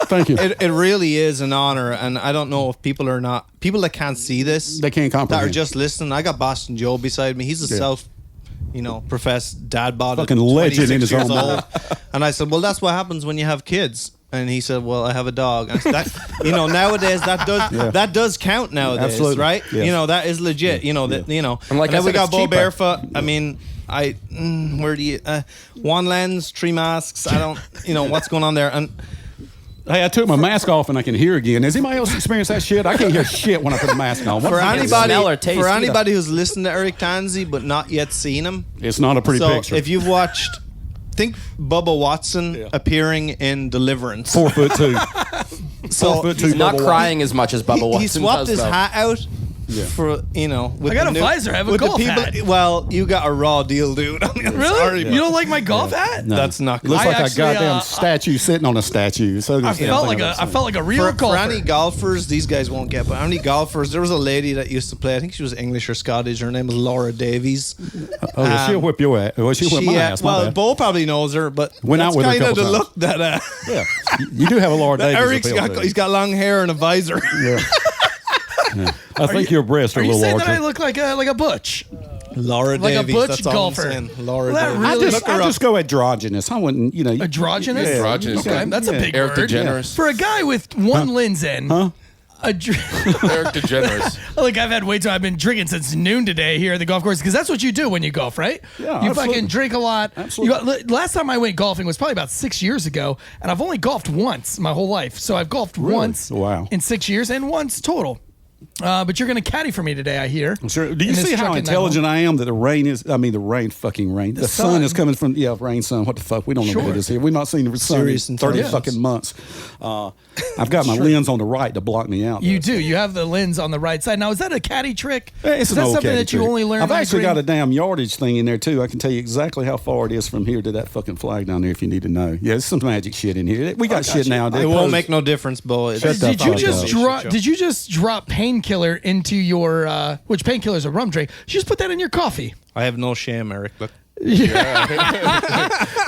Thank you. it really is an honor. And I don't know if people that can't see this, They can't that comprehend. are just listening. I got Boston Joe beside me. He's a professed dad bod, Fucking legend in his own old. And I said, well, that's what happens when you have kids. And he said, well, I have a dog. And I said, nowadays that does count nowadays, Absolutely. right? Yes. That is legit. And like And I then we said, got it's Bo cheaper. Barefoot. I mean, where do you one lens, 3 masks? I don't what's going on there. And Hey, I took my mask off and I can hear again. Has anybody else experienced that shit? I can't hear shit when I put a mask on. for smell or taste anybody who's listened to Eric Tansey but not yet seen him, It's not a pretty so picture. if you've watched, think Bubba Watson appearing in Deliverance. 4'2". So 4'2". He's not Bubba crying as much as Bubba Watson he swapped does, his though. hat out for with I got the a visor. I have a with the golf people. hat. Well, you got a raw deal, dude. I mean, I'm Really? sorry, You don't like my golf hat? No. That's not It looks good. like actually, a goddamn statue sitting on a statue. So I felt like a real For golfer. any golfers, these guys won't get. But any golfers, there was a lady that used to play. I think she was English or Scottish. Her name was Laura Davies. she'll whip your ass. Well, she'll whip my ass. My well, bad. Bo probably knows her, but Went out that's with her a kind of couple the times. look that Yeah. You do have a Laura Davies Eric's appeal, got. too. He's got long hair and a visor. Yeah. I think your breasts are Are a you little saying larger. that I look like a butch? Laura Like a Davies. butch that's all golfer. I'm saying. Laura Well, that Davies. really- I just go androgynous. I wouldn't, Androgynous? Yeah. Androgynous. Okay, that's a big Eric word. DeGeneres. For a guy with one lens in. Huh? Eric DeGeneres. Look, I've been drinking since noon today here at the golf course because that's what you do when you golf, right? Yeah, you absolutely. fucking drink a lot. Absolutely. Last time I went golfing was probably about 6 years ago, and I've only golfed once my whole life. So I've golfed once Wow. in 6 years and once total. But you're going to caddy for me today, I hear. Sure. Do you In this see how truck at intelligent I am that the rain is, fucking rain. The sun sun. is coming from, rain, sun. What the fuck? We don't know what Sure. it is here. We've not seen the sun in Serious 30 intelligence. fucking months. I've got my lens on the right to block me out. You though. do. You have the lens on the right side. Now, is that a caddy trick? It's is an that old something caddy that you trick. only learned? I've on actually green? got a damn yardage thing in there too. I can tell you exactly how far it is from here to that fucking flag down there if you need to know. Yeah, there's some magic shit in here. We got shit now. It won't make no difference, Bo. It's- Shut the Did you fuck just up. drop? Did you just drop painkiller into your? Which painkiller is a rum drink? You just put that in your coffee. I have no shame, Eric. Look.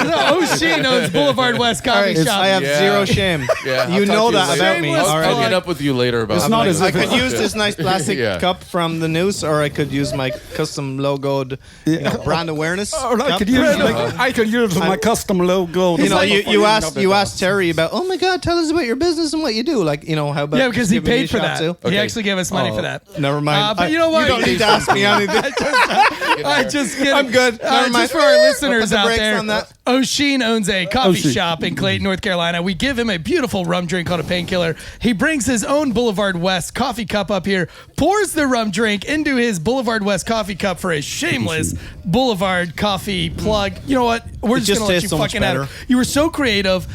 O'Sheen owns Boulevard West Coffee Shop. I have zero shame. Yeah, You I'll know talk to that you about later. me. Shameless All I'll right. get up with you later about It's it. not as I if could use this nice plastic Yeah. cup from the Noose, or I could use my custom logoed brand awareness. Or I cup. could use my custom logo. You know, you asked Terry about, oh my God, tell us about your business and what you do. Like, how about Yeah, because he giving me a paid for shot that. too? He actually gave us money for that. Never mind. But you know what? You don't need to ask me anything. I just kidding. I'm good. Never mind. Just for our listeners I'll put the out brakes there, on that. O'Sheen owns a coffee O'Sheen. shop in Clayton, North Carolina. We give him a beautiful rum drink called a Painkiller. He brings his own Boulevard West coffee cup up here, pours the rum drink into his Boulevard West coffee cup for a shameless Boulevard coffee plug. You know what? We're It just just gonna let tastes you so much fucking at it. better. You were so creative,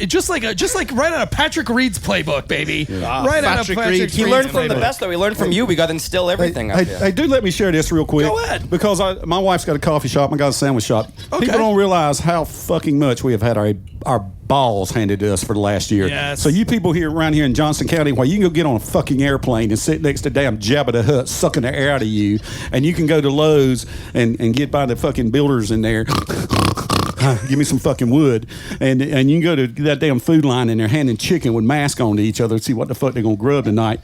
just like right out of Patrick Reed's playbook, baby. Right out of Patrick Patrick Reed. Reed's He learned from the playbook. best, though. He learned from you. We got to instill everything up here. Hey, do let me share this real quick. Go ahead. Because my wife's got a coffee shop. I got a sandwich shop. Okay. People don't realize how fucking much we have had our balls handed to us for the last year. Yes. So you people here around here in Johnson County, while you can go get on a fucking airplane and sit next to damn Jabba the Hutt sucking the air out of you, and you can go to Lowe's and get by the fucking builders in there. Give me some fucking wood, and you can go to that damn food line and they're handing chicken with masks on to each other and see what the fuck they're gonna grub tonight.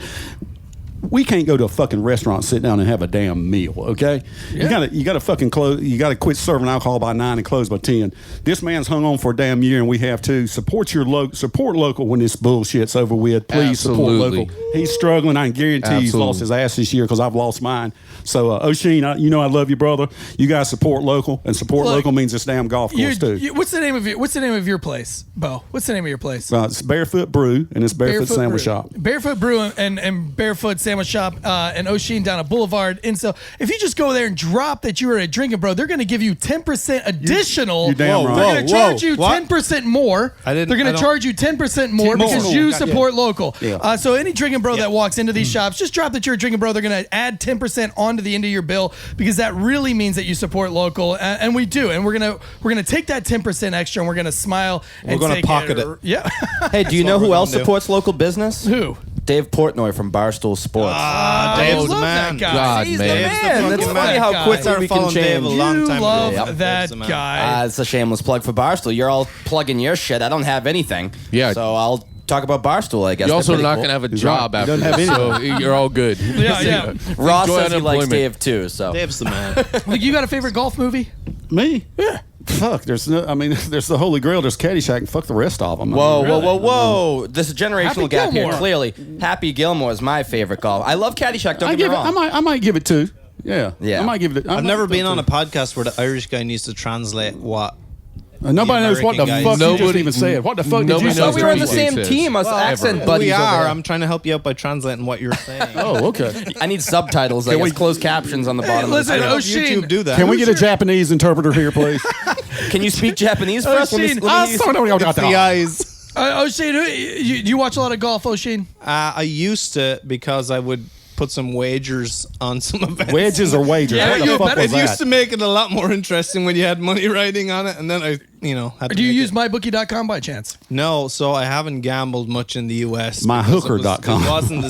We can't go to a fucking restaurant, sit down and have a damn meal, okay? Yeah. You gotta fucking close. You gotta quit serving alcohol by 9 and close by 10. This man's hung on for a damn year, and we have to support support local when this bullshit's over with. Please support Absolutely. local. He's struggling. I can guarantee he's lost his ass this year because I've lost mine. So O'Sheen, I love you, brother. You guys support local, and support Look, local means this damn golf course too. What's the name of your place, Bo? What's the name of your place? It's Barefoot Brew, and it's Barefoot Sandwich Brew. Shop. Barefoot Brew and Barefoot Sandwich Shop and O'Sheen down at Boulevard. And so if you just go there and drop that you are a drinking bro, they're going to give you 10% additional. You damn right. They're going to charge you What? 10% more. I They're going to don't- charge you 10% more because you support local. Yeah. So any drinking bro that walks into these shops, just drop that you're a drinking bro. They're going to add 10% onto the end of your bill because that really means that you support local. And we do. And we're going to take that 10% extra and we're going to smile and gonna take pocket it. Yeah. Hey, do you know what who we're else gonna do. supports local business? Who? Dave Portnoy from Barstool Sports. I Dave's love the man. that guy. God, He's man. the Dave's the man. fucking That's man. funny funny how how quick Started we can following Dave change. a long You time love ago. that Dave's the man. guy. It's a shameless plug for Barstool. You're all plugging your shit. I don't have anything. Yeah. So I'll talk about Barstool, I guess. You're also They're pretty not cool. going to have a He's job right. He after doesn't have this, so you're all good. Yeah. Ross Enjoy says he likes unemployment. Dave too. So Dave's the man. Like, you got a favorite golf movie? Me? Yeah. Fuck. There's the Holy Grail. There's Caddyshack. And fuck the rest of them. Whoa! This is a generational Happy gap Gilmore. here. Clearly, Happy Gilmore is my favorite golf. I love Caddyshack. Don't get me wrong. I might give it 2. Yeah. Yeah. I might give it. I've never been on a podcast where the Irish guy needs to translate what. Nobody knows what the American fuck guys- you just even said. What the fuck did you Nobody say? So knows we were on the what he same says. team, us accent Ever. buddies. We over are. there. I'm trying to help you out by translating what you're saying. Oh, okay. I need subtitles. I guess closed captions on the bottom. listen, of the I don't screen. know if O'Sheen. YouTube do that. Can we get a Japanese interpreter here, please? Can you speak Japanese for us? Let me O'Sheen, hear you- It's the eyes. O'Sheen, you watch a lot of golf, O'Sheen? I used to because I would put some wagers on some events. Wedges or wagers? Yeah, what the you fuck better- was It used that? to make it a lot more interesting when you had money riding on it, and then I, had to Do you make use it. mybookie.com by chance? No, so I haven't gambled much in the U.S. Myhooker.com. It wasn't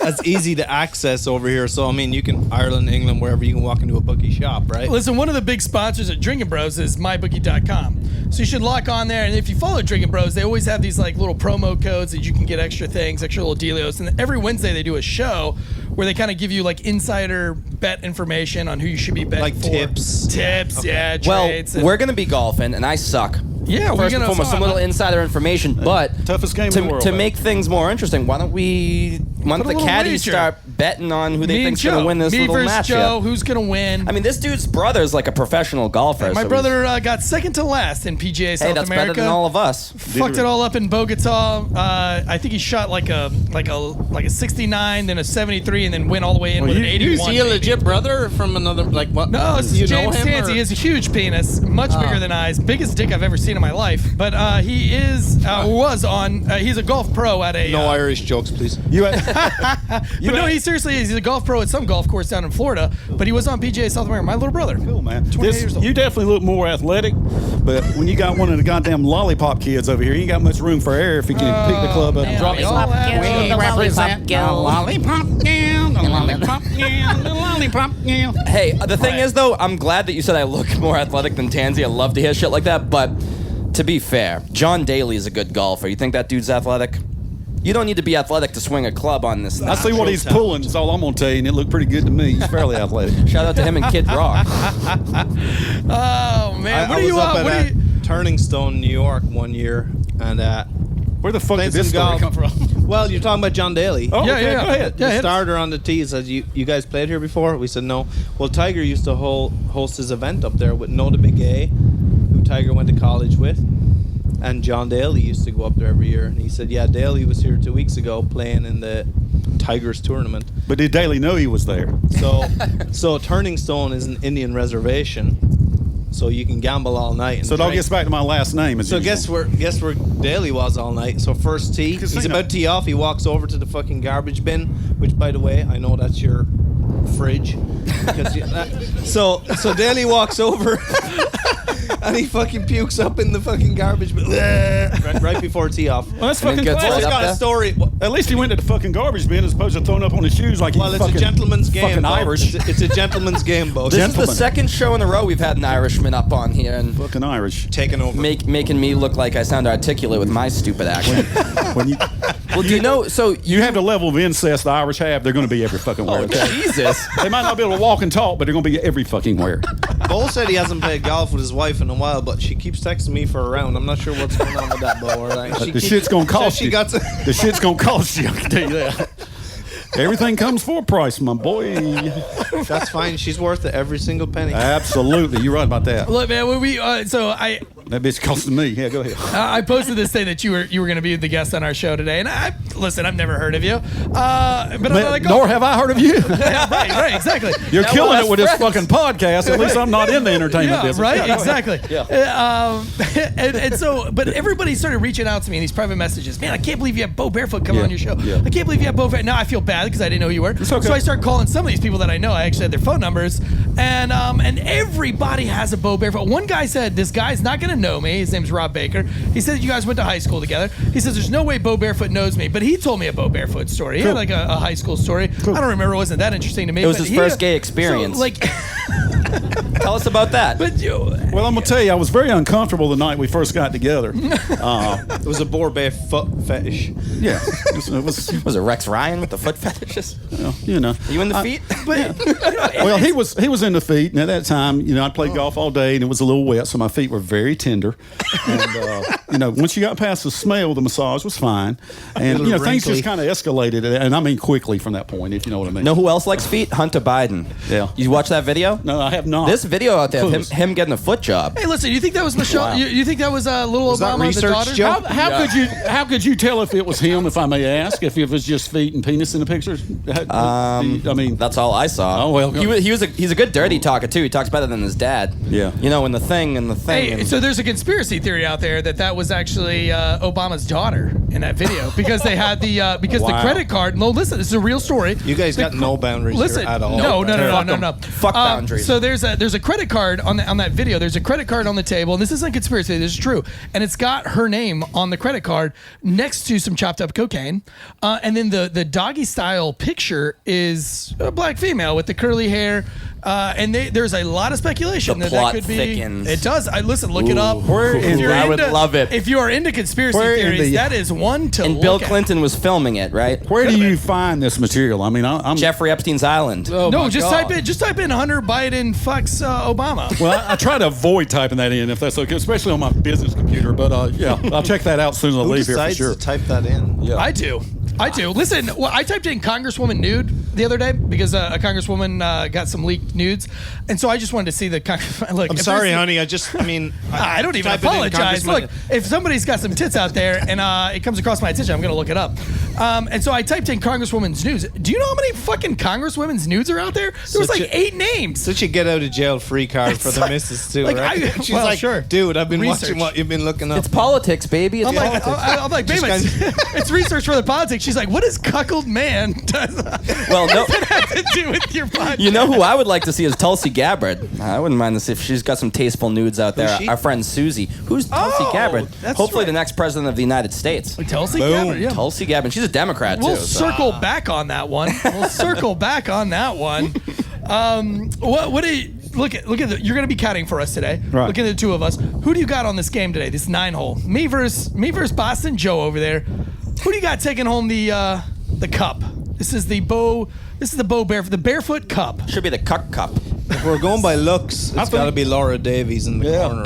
as easy to access over here. So, I mean, you can, Ireland, England, wherever, you can walk into a bookie shop, right? Listen, one of the big sponsors at Drinking Bros is mybookie.com. So you should lock on there. And if you follow Drinking Bros, they always have these like little promo codes that you can get extra things, extra little dealios. And every Wednesday they do a show where they kind of give you like insider bet information on who you should be betting Like for. tips. Tips, yeah, Well, trades. and- we're going to be golfing, and I suck. Yeah, we're First gonna and foremost, some little insider information, but toughest game in the world, to though. make things more interesting, why don't Put a the little caddies wager. start betting on who they me and think's going Joe. to win this me little versus match? Joe, who's going to win? I mean, this dude's brother's like a professional golfer. My so brother got second to last in PGA South hey, that's America. better than all of us. Fucked it all up in Bogota. I think he shot like a 69, then a 73, and then went all the way in with an 81. Is he a maybe. legit brother from another, like what? No, this is you know James him, Tansey. or- He has a huge penis, much bigger than I's, biggest dick I've ever seen in my life. But he was on. He's a golf pro at a. No Irish jokes, please. But no, he seriously is. He's a golf pro at some golf course down in Florida. But he was on PGA South America. My little brother. Cool, man. 28 years old. You definitely look more athletic, but when you got one of the goddamn lollipop kids over here, you ain't got much room for air if you can pick the club up and Man, drop we it. all have- We represent the lollipop gang. The lollipop, yeah, the lollipop, yeah. Hey, the thing is, though, I'm glad that you said I look more athletic than Tansy. I love to hear shit like that. But to be fair, John Daly is a good golfer. You think that dude's athletic? You don't need to be athletic to swing a club on this. I see what he's pulling, is all I'm going to tell you, and it looked pretty good to me. He's fairly athletic. Shout out to him and Kid Rock. Oh, man. I was up at Turning Stone, New York one year, and where the fuck did this story come from? Well, you're talking about John Daly. Oh, Yeah, okay, yeah. go ahead. The starter on the tee says, you guys played here before? We said no. Well, Tiger used to host his event up there with No the Big A, who Tiger went to college with. And John Daly used to go up there every year. And he said, yeah, Daly was here 2 weeks ago playing in the Tigers tournament. But did Daly know he was there? So Turning Stone is an Indian reservation. So you can gamble all night. And So it all drink. gets back to my last name. As So usual. guess where Daly was all night. So first tee, Casino. he's about to tee off. He walks over to the fucking garbage bin, which, by the way, I know that's your fridge. Because so Daly walks over, and he fucking pukes up in the fucking garbage bin right before tee off. Well, that's And fucking it gets classic. right He's up got there? a story. At least he went to the fucking garbage bin as opposed to throwing up on his shoes like Well, he's it's fucking, a gentleman's game. fucking Bo. Irish. It's a gentleman's game, Bo. This is the Gentlemen. second show in a row we've had an Irishman up on here and Fucking Irish. Taking over. making me look like I sound articulate with my stupid accent. When you Well, do you know? So you have the level of incest the Irish have, they're going to be every fucking where. Oh, Okay? Jesus. They might not be able to walk and talk, but they're going to be every fucking where. Bo said he hasn't played golf with his wife in a while, but she keeps texting me for a round. I'm not sure what's going on with that, Bo. All right? The shit's going to cost she you. got to- The shit's going to cost you, I can tell you that. Everything comes for a price, my boy. That's fine. She's worth it every single penny. Absolutely. You're right about that. Look, man, when That bitch costing me. Yeah, go ahead. I posted this thing that you were going to be the guest on our show today, and listen, I've never heard of you, but I'm like, Nor have I heard of you. yeah, right, exactly. You're Yeah, killing well, it with that's this fucking podcast. At least I'm not in the entertainment Yeah, business. right, Yeah, go ahead. exactly. And so, but everybody started reaching out to me in these private messages. Man, I can't believe you have Bo Barefoot coming Yeah, on your show. yeah. I can't believe you have Bo. Now I feel bad because I didn't know who you were. okay. So I start calling some of these people that I know. I actually had their phone numbers, and everybody has a Bo Barefoot. One guy said this guy's not going to know me. His name's Rob Baker. He said you guys went to high school together. He says there's no way Bo Barefoot knows me, but he told me a Bo Barefoot story. He had like a high school story. I don't remember. It wasn't that interesting to me. It was but his first gay experience. So, like, Tell us about that. but you. Well, I'm going to tell you, I was very uncomfortable the night we first got together. It was a Borbay foot fetish. Yeah. It was Was it Rex Ryan with the foot fetishes? you know. Are you in the feet? Well, he was in the feet, and at that time, I played golf all day, and it was a little wet, so my feet were very tender. And once you got past the smell, the massage was fine, and little things wrinkly. just kind of escalated, and I mean quickly from that point, if you know what I mean. Know who else likes feet? Hunter Biden. Yeah. You watch that video? No, I have not. This video out there of Clueless. him getting a foot job. Hey, listen. You think that was Michelle? Wow. You think that was little that Obama, the research, daughter? Joe? How could you tell if it was him, if I may ask, if it was just feet and penis in the pictures? I mean, That's all I saw. Oh, well. He's a good dirty talker too. He talks better than his dad. Yeah. And the thing. Hey, and so there's a conspiracy theory out there that was actually Obama's daughter in that video because they had the the Wow. credit card. No, listen, this is a real story. You guys got no boundaries Listen, here at all. no. Fuck boundaries. So there's a credit card on that video. There's a credit card on the table, and this isn't a conspiracy. This is true, and it's got her name on the credit card next to some chopped up cocaine, and then the doggy style picture is a black female with the curly hair. And there's a lot of speculation The that plot could be. thickens. It does. Look it up. Where is- I would love it. If you are into conspiracy Where in theories, the- that is one to And look Bill at. Clinton was filming it, right? where do you find this material? I mean, I'm Jeffrey Epstein's Island. No, just type in Hunter Biden fucks Obama. Well, I try to avoid typing that in if that's okay, especially on my business computer. But yeah, I'll check that out as soon as I Who leave here for decides sure. to type that in? Yeah. I do. Listen, I typed in Congresswoman nude the other day because a Congresswoman got some leaked nudes, and so I just wanted to see the. Look, I'm if sorry, there's- honey. I don't even type it in, apologize. Congresswoman. Look, if somebody's got some tits out there and it comes across my attention, I'm going to look it up. And so I typed in Congresswoman's nudes. Do you know how many fucking Congresswomen's nudes are out there? There was Such like a- 8 names. Such a get out of jail free card for the like- missus too, like, right? She's well, like, sure. dude, I've been Research. watching what you've been looking up. It's politics, baby. It's I'm like, politics. babe, it's research for the politics. She's like, what is cuckold man? Well, no. have to do with your podcast? You know who I would like to see is Tulsi Gabbard. I wouldn't mind this if she's got some tasteful nudes out there. Who's she? Our friend Susie. Who's Tulsi Gabbard? that's Hopefully right. the next president of the United States. Tulsi Gabbard, yeah. Tulsi Gabbard. She's a Democrat, We'll too. circle back on that one. What do you look at you're going to be caddying for us today. Right. Look at the two of us. Who do you got on this game today? This 9-hole. Me versus Boston Joe over there. Who do you got taking home the cup? This is the Barefoot Cup. Should be the Cuck Cup. If we're going by looks, it's got to be Laura Davies in the corner.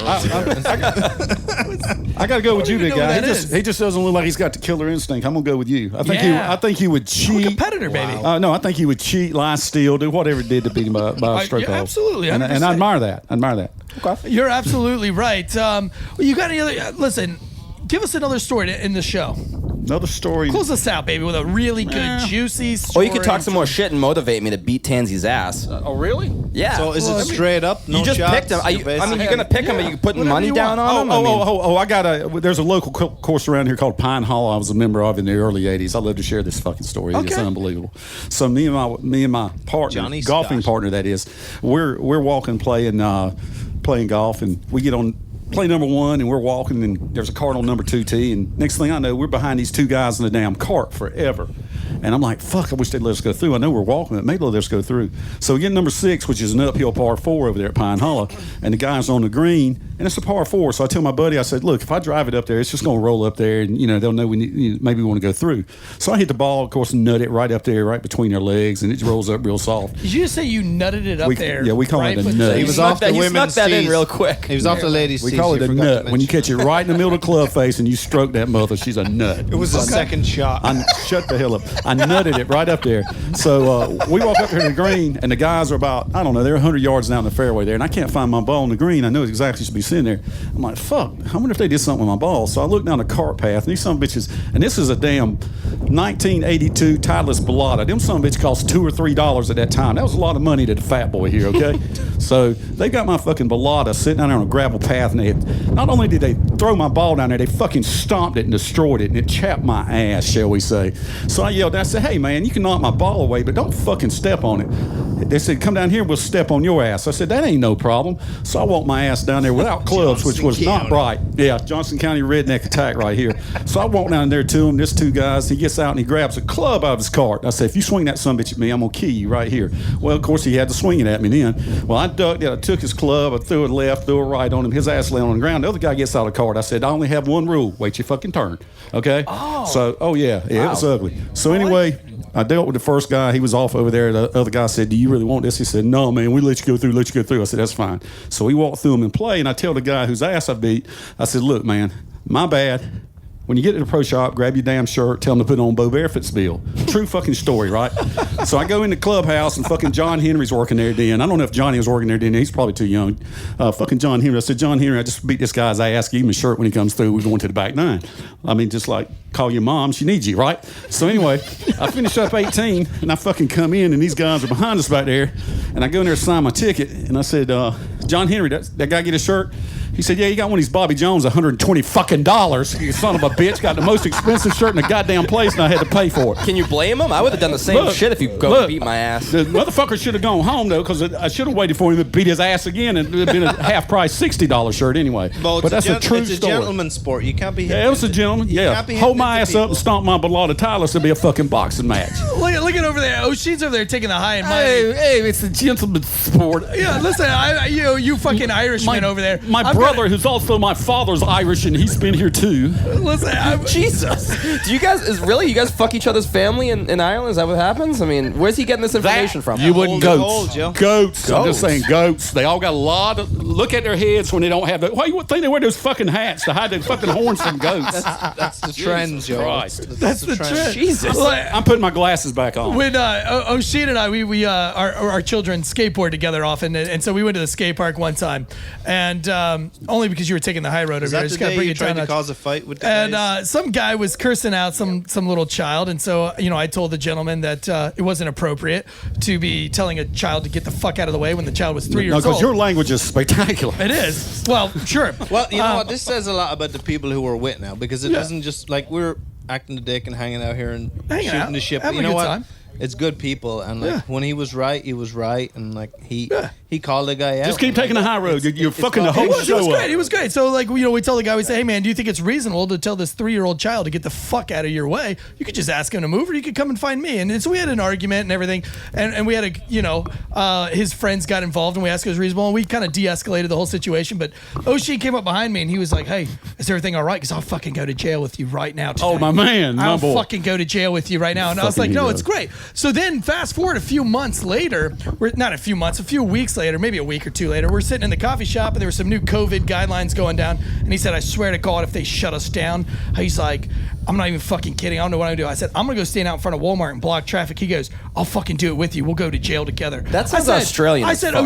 I got to go with you, even big know who guy. that is. He just doesn't look like he's got the killer instinct. I'm gonna go with you. I think he would cheat. I'm a competitor, baby. No, I think he would cheat, lie, steal, do whatever it did to beat him by a stroke yeah, hole. absolutely, And I 100%. admire that. Okay. You're absolutely right. You got any other? Listen, give us another story to end the show. Another story. Close us out, baby, with a really good, juicy Or story. you could talk some more shit and motivate me to beat Tansy's ass. Oh, really? Yeah. So is it straight up? No you just shots? picked him. You're going to pick him? Are you putting Whatever money you down want. on him? I got there's a local course around here called Pine Hollow. I was a member of in the early 80s. I love to share this fucking story. It's Okay. unbelievable. So me and my partner, Johnny golfing Scott. partner that is, we're walking playing golf, and we get on play number one, and we're walking, and there's a cart on number 2 tee, and next thing I know, we're behind these two guys in the damn cart forever. And I'm like, fuck, I wish they'd let us go through. I know we're walking, but maybe they'll let us go through. So we get number 6, which is an uphill par 4 over there at Pine Hollow, and the guy's on the green, and it's a par 4. So I tell my buddy, I said, look, if I drive it up there, it's just going to roll up there, and they'll know maybe we want to go through. So I hit the ball, of course, and nut it right up there, right between their legs, and it rolls up real soft. Did you just say you nutted it up there? Yeah, we call it a between- nut. He was snuck off that- the you snuck women's that in tees. real quick. He was off the ladies' We tees. call it a You forgot to nut. When you mention. catch it right in the middle of the club face and you stroke that mother, she's a nut. It was a second shot. Shut the hell up. I nutted it right up there. So we walk up here to the green, and the guys are about, I don't know, they're 100 yards down the fairway there, and I can't find my ball on the green. I know exactly should be sitting there. I'm like, fuck, I wonder if they did something with my ball. So I look down the cart path, and these some bitches, and this is a damn 1982 Titleist Bellata. Them some bitch cost $2 or $3 at that time. That was a lot of money to the fat boy here, okay? So they got my fucking Bellata sitting down there on a gravel path, and not only did they throw my ball down there, they fucking stomped it and destroyed it, and it chapped my ass, shall we say. So I yelled, I said, hey man, you can knock my ball away, but don't fucking step on it. They said, come down here, we'll step on your ass. I said, that ain't no problem. So I walked my ass down there without clubs, which was not bright. Yeah, Johnson County redneck attack right here. So I walked down there to him, there's two guys, he gets out and he grabs a club out of his cart. I said, if you swing that sumbitch at me, I'm gonna kill you right here. Well, of course, he had to swing it at me then. Well, I ducked it, I took his club, I threw it left, threw it right on him, his ass lay on the ground. The other guy gets out of the cart. I said, I only have one rule, wait your fucking turn, okay? It was ugly. So anyway, I dealt with the first guy. He was off over there. The other guy said, do you really want this? He said, no, man, we let you go through. I said, that's fine. So we walked through him and play, and I tell the guy whose ass I beat, I said, look, man, my bad. When you get to the pro shop, grab your damn shirt, tell them to put on Bo Barefoot's bill. True fucking story, right? So I go in the clubhouse, and fucking John Henry's working there then. I don't know if Johnny was working there then. He's probably too young. Fucking John Henry. I said, John Henry, I just beat this guy's ass. Give him a shirt when he comes through. We're going to the back nine. I mean, just like, call your mom. She needs you, right? So anyway, I finish up 18, and I fucking come in, and these guys are behind us back there. And I go in there to sign my ticket, and I said, John Henry, that guy get a shirt? He said, yeah, he got one of these Bobby Jones, $120 fucking dollars. You son of a bitch. Got the most expensive shirt in the goddamn place, and I had to pay for it. Can you blame him? I would have done the same shit if you and beat my ass. The motherfucker should have gone home, though, because I should have waited for him to beat his ass again, and it would have been a half-price $60 shirt anyway. Well, but that's a true it's story. a gentleman's sport. You can't be. Yeah, it was a gentleman. Yeah, can't be hold my hitting ass into up and stomp my Bellata Tyler. It'll be a fucking boxing match. Look at over there. O'Shea's over there taking the high and mighty. Hey, it's a gentleman's sport. Yeah, listen, you fucking Irishman over there. My brother, who's also my father's Irish, and he's been here too. Listen, Jesus. Do you guys you guys fuck each other's family in Ireland? Is that what happens? I mean, where's he getting this information from? You wouldn't Hold, goats. Joe. Goats. I'm just saying goats. They all got a lot of. Look at their heads when they don't have. Why you would think they wear those fucking hats to hide their fucking horns from goats? That's the trend, Joe. Christ. that's the trend. Jesus. I'm putting my glasses back on. When O'Shea and I, our children skateboard together often, and so we went to the skate park one time, and only because you were taking the high road over Is there, I that just the gotta day bring you it down. tried to a notch. cause a fight with the And guys? some guy was cursing out some little child, and so I told the gentleman that it wasn't appropriate to be telling a child to get the fuck out of the way when the child was 3 No, years because old. your language is spectacular. It is. Well, sure. Well, you know what? This says a lot about the people who we're with now, because it doesn't just like acting the dick and hanging out here and Hanging shooting out, the ship. having You a know good what? time. It's good people, and like Yeah. when he was right, and like he called the guy out. Just keep taking the high road. You're fucking the it's whole He was show great. up. He was great. So, like, we tell the guy, we say, hey, man, do you think it's reasonable to tell this 3-year-old child to get the fuck out of your way? You could just ask him to move, or you could come and find me. And so we had an argument and everything. And we had his friends got involved, and we asked if it was reasonable, and we kind of de-escalated the whole situation. But O'Shea came up behind me, and he was like, hey, is everything all right? Because I'll fucking go to jail with you right now tonight. Oh, my man. My I'll boy. fucking go to jail with you right now. And I was like, Fucking no, hero. it's great. So then fast forward a few months later, a few weeks later, maybe a week or two later, we're sitting in the coffee shop and there were some new COVID guidelines going down. And he said, I swear to God, if they shut us down, he's like, I'm not even fucking kidding. I don't know what I'm gonna do. I said, I'm gonna go stand out in front of Walmart and block traffic. He goes, I'll fucking do it with you. We'll go to jail together. That sounds I said, Australian I as said, fuck.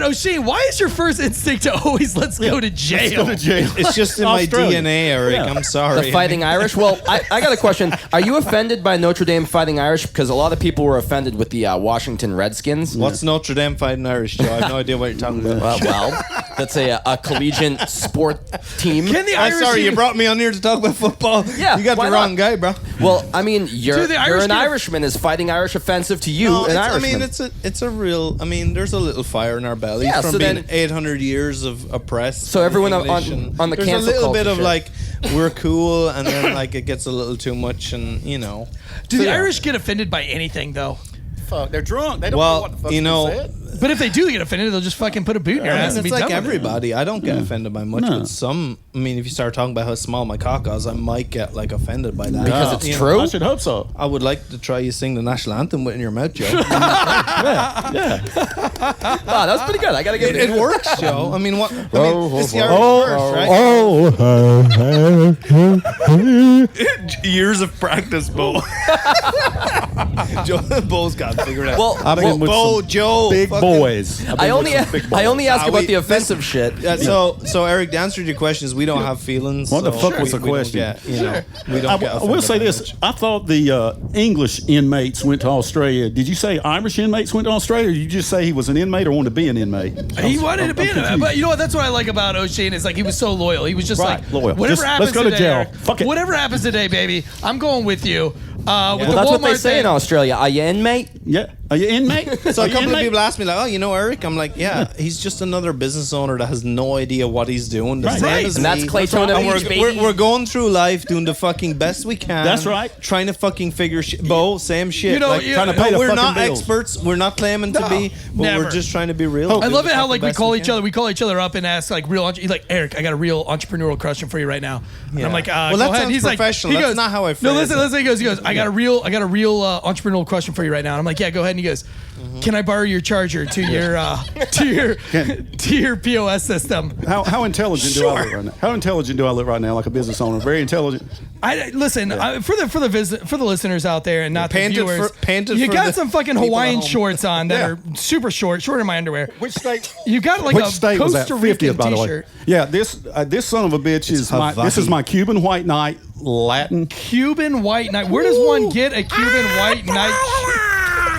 O'Shea, why is your first instinct to always let's go to jail? Let's go to jail. It's just in my Australia. DNA, Eric. Yeah. I'm sorry. The Fighting Irish? Well, I got a question. Are you offended by Notre Dame Fighting Irish? Because a lot of people were offended with the Washington Redskins. What's Notre Dame Fighting Irish, Joe? I have no idea what you're talking about. Well, that's a collegiate sport team. Can the I'm Irish sorry, you even- brought me on here to talk about football. Yeah, you got why the not? wrong guy, bro. Well, I mean, you're Do the Irish an get a- Irishman. Is Fighting Irish offensive to you, No, an I Irishman? mean, it's a real. I mean, there's a little fire in our bellies Yeah, from so being then- 800 years of oppressed. So everyone on- English, on- and on the there's cancel a little culture bit of shit. like we're cool, and then like it gets a little too much, and Do the yeah. Irish get offended by anything, though? Fuck, they're drunk. They don't know Well, what the fuck you know, said. But if they do get offended, they'll just fucking put a boot in your I ass mean, and be it's like done with it. everybody. I don't get offended by much, No. but some. I mean, if you start talking about how small my cock is, I might get like offended by that. Because it's You know, true? I should hope so. I would like to try you sing the national anthem in your mouth, Joe. Wow, that was pretty good. I gotta give It works, Joe. I mean, what? I mean, it's the Irish verse, right? Years of practice, Bo. Joe, Bo's got to figure it out. Well, I've been with Bo, some Joe, big fucking- boys. I've been I with some big boys. only ask Ah, about we- the offensive shit. Yeah, so Eric, the answer to your question is we don't have feelings. What the so fuck was the we don't question? get, we don't get I will offended say by this. much. I thought the English inmates went to Australia. Did you say Irish inmates went to Australia, or did you just say he was an inmate or wanted to be an inmate? He wanted to be in it, confused. but you know what? That's what I like about O'Shea. Is like he was so loyal. He was just Right, like, loyal. whatever Just, happens let's go to today, jail. Eric, Fuck it. Whatever happens today, baby, I'm going with you. With Well, the that's what they Walmart say in thing- Australia. Are you inmate? Yeah. Are you inmate? So Are a you couple of inmate? people ask me like, "Oh, you know Eric?" I'm like, "Yeah, he's just another business owner that has no idea what he's doing." The Right. same Right. as And that's me. Claytona And Beach, baby. we're going through life doing the fucking best we can. That's right. Trying to fucking figure shit. Bo, same shit. You know, like, you- Trying to pay the we're fucking not bills. experts. We're not claiming to No, be, but never. we're just trying to be real. I Do love the it how fucking like we best call each can. other. We call each other up and ask like real. He's like, Eric, I got a real entrepreneurial question for you right now. And I'm Yeah. like, Well, go that ahead. sounds He's like, professional. he That's goes, not how I No, phrase listen. it. He goes. I got a real entrepreneurial question for you right now. And I'm like, yeah, go ahead. And he goes, can I borrow your charger to your to your POS system? How intelligent do I look right now? How intelligent do I look right now? Like a business owner, very intelligent. I listen for the listeners out there and not the Painted viewers. painted you for got the some fucking people at Hawaiian home. shorts on that Yeah. are super shorter than my underwear. Which state? You got like Which a state was that? Costa Rican 50th, by the way. t-shirt. Yeah, this son of a bitch is this is my Cuban white knight Latin. Cuban white knight. Where does one get a Cuban white knight?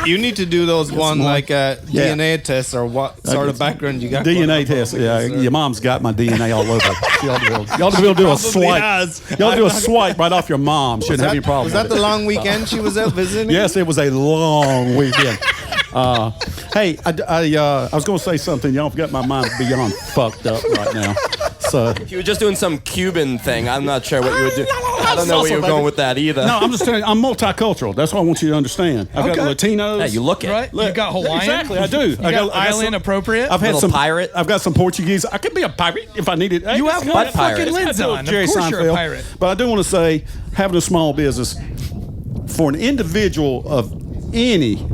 You need to do those one more- like Yeah. DNA tests or what sort of background you got. DNA going on. test. Yeah, your mom's got my DNA all over. She ought to be able to do a Probably swipe. has. Y'all do a swipe right off your mom. Shouldn't have any problem. Was that with the it. long weekend she was out visiting? Yes, it was a long weekend. Hey, I was going to say something. Y'all got my mind beyond fucked up right now. So If you were just doing some Cuban thing, I'm not sure what you would do. I don't know where you were going with that either. no, I'm just telling you, I'm multicultural. That's what I want you to understand. I've got Okay. Latinos. Yeah, you look it. Right? You got Hawaiian. Exactly, I do. You got island appropriate. I've had Little some pirate. I've got some Portuguese. I could be a pirate if I needed. Hey, You have that's butt good. pirate. fucking lens I do. on. Of Jerry course you're a Seinfeld. pirate. But I do want to say, having a small business, for an individual of any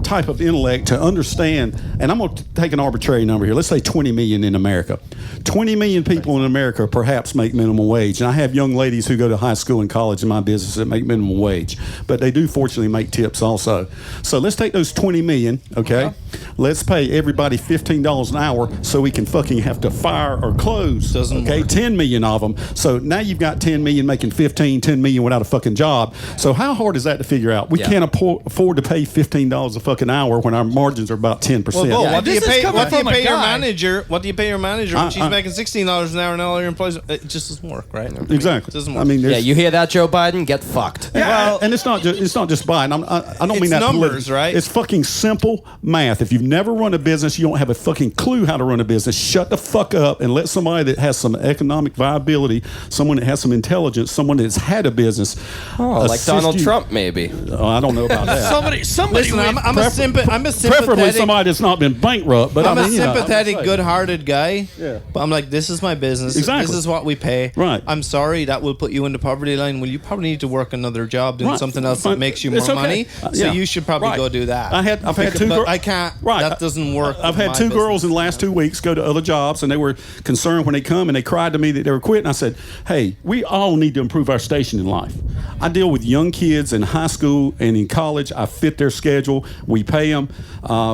type of intellect to understand, and I'm going to take an arbitrary number here. Let's say 20 million in America. 20 million people in America perhaps make minimum wage. And I have young ladies who go to high school and college in my business that make minimum wage. But they do fortunately make tips also. So let's take those 20 million, okay? let's pay everybody $15 an hour so we can fucking have to fire or close. Doesn't okay, work. 10 million of them. So now you've got 10 million making 10 million without a fucking job. So how hard is that to figure out? We can't afford to pay $15 a fucking hour when our margins are about 10%. Well, Bo, what do you This is pay? coming What do you from a pay your guy. manager? What do you pay your manager when she's making $16 an hour and all your employees? It just doesn't work, right? I mean, Exactly. it doesn't work. I mean, Yeah, there's- you hear that, Joe Biden? Get fucked. Well, and it's not just Biden. I don't mean It's that numbers, politically. right? It's fucking simple math. If you've never run a business, you don't have a fucking clue how to run a business. Shut the fuck up and let somebody that has some economic viability, someone that has some intelligence, someone that's had a business. Oh, like assist Donald you. Trump, maybe. Oh, I don't know about that. Somebody. Listen, I'm a Preferably sympathetic. somebody that's not been bankrupt. But I'm I mean, a you know, sympathetic, I'm just saying. good-hearted guy. Yeah. But I'm like, this is my business. Exactly. This is what we pay. Right. I'm sorry that will put you in the poverty line. Well, you probably need to work another job doing Right. something else that Fine. makes you It's more okay. money. So Yeah. you should probably Right. go do that. I've had two But girls. I can't. Right. That doesn't work. I've with had my two girls in business. the last 2 weeks go to other jobs, and they were concerned when they come and they cried to me that they were quitting. I said, "Hey, we all need to improve our station in life. I deal with young kids in high school and in college. I fit their schedule. We pay them.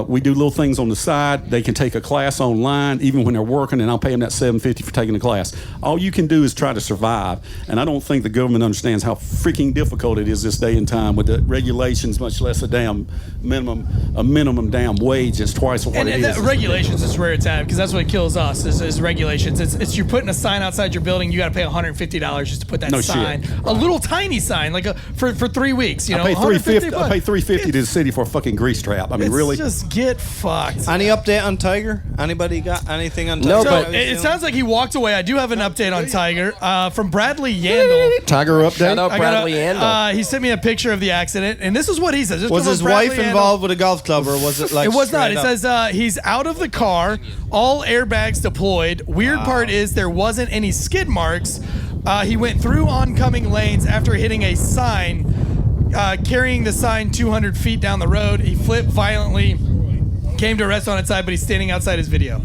We do little things on the side. They can take a class online even when they're working, and I'll pay them that $750 for taking the class. All you can do is try to survive. And I don't think the government understands how freaking difficult it is this day and time with the regulations, much less a minimum damn wage that's twice what And it is. regulations is where it's at because that's what kills us is regulations. It's you're putting a sign outside your building. You got to pay $150 just to put that No sign. shit. A little tiny sign, like for 3 weeks. You know, I pay $350. $150. I pay $350 to the city for a fucking grease trap. I mean, It's really? just get fucked. Any update on Tiger? Anybody got anything on Tiger? No, So but- How he's it feeling? sounds like he walked away. I do have an update on Tiger from Bradley Yandel. Tiger update. Shout out I got Bradley Yandel. he sent me a picture of the accident, and this is what he says. This Was comes his from Bradley wife Yandel. involved with a golf club, or was it like? It was not. straight It up? says he's out of the car. All airbags deployed. Weird part is there wasn't any skid marks. He went through oncoming lanes after hitting a sign, carrying the sign 200 feet down the road. He flipped violently, came to rest on its side, but he's standing outside his video.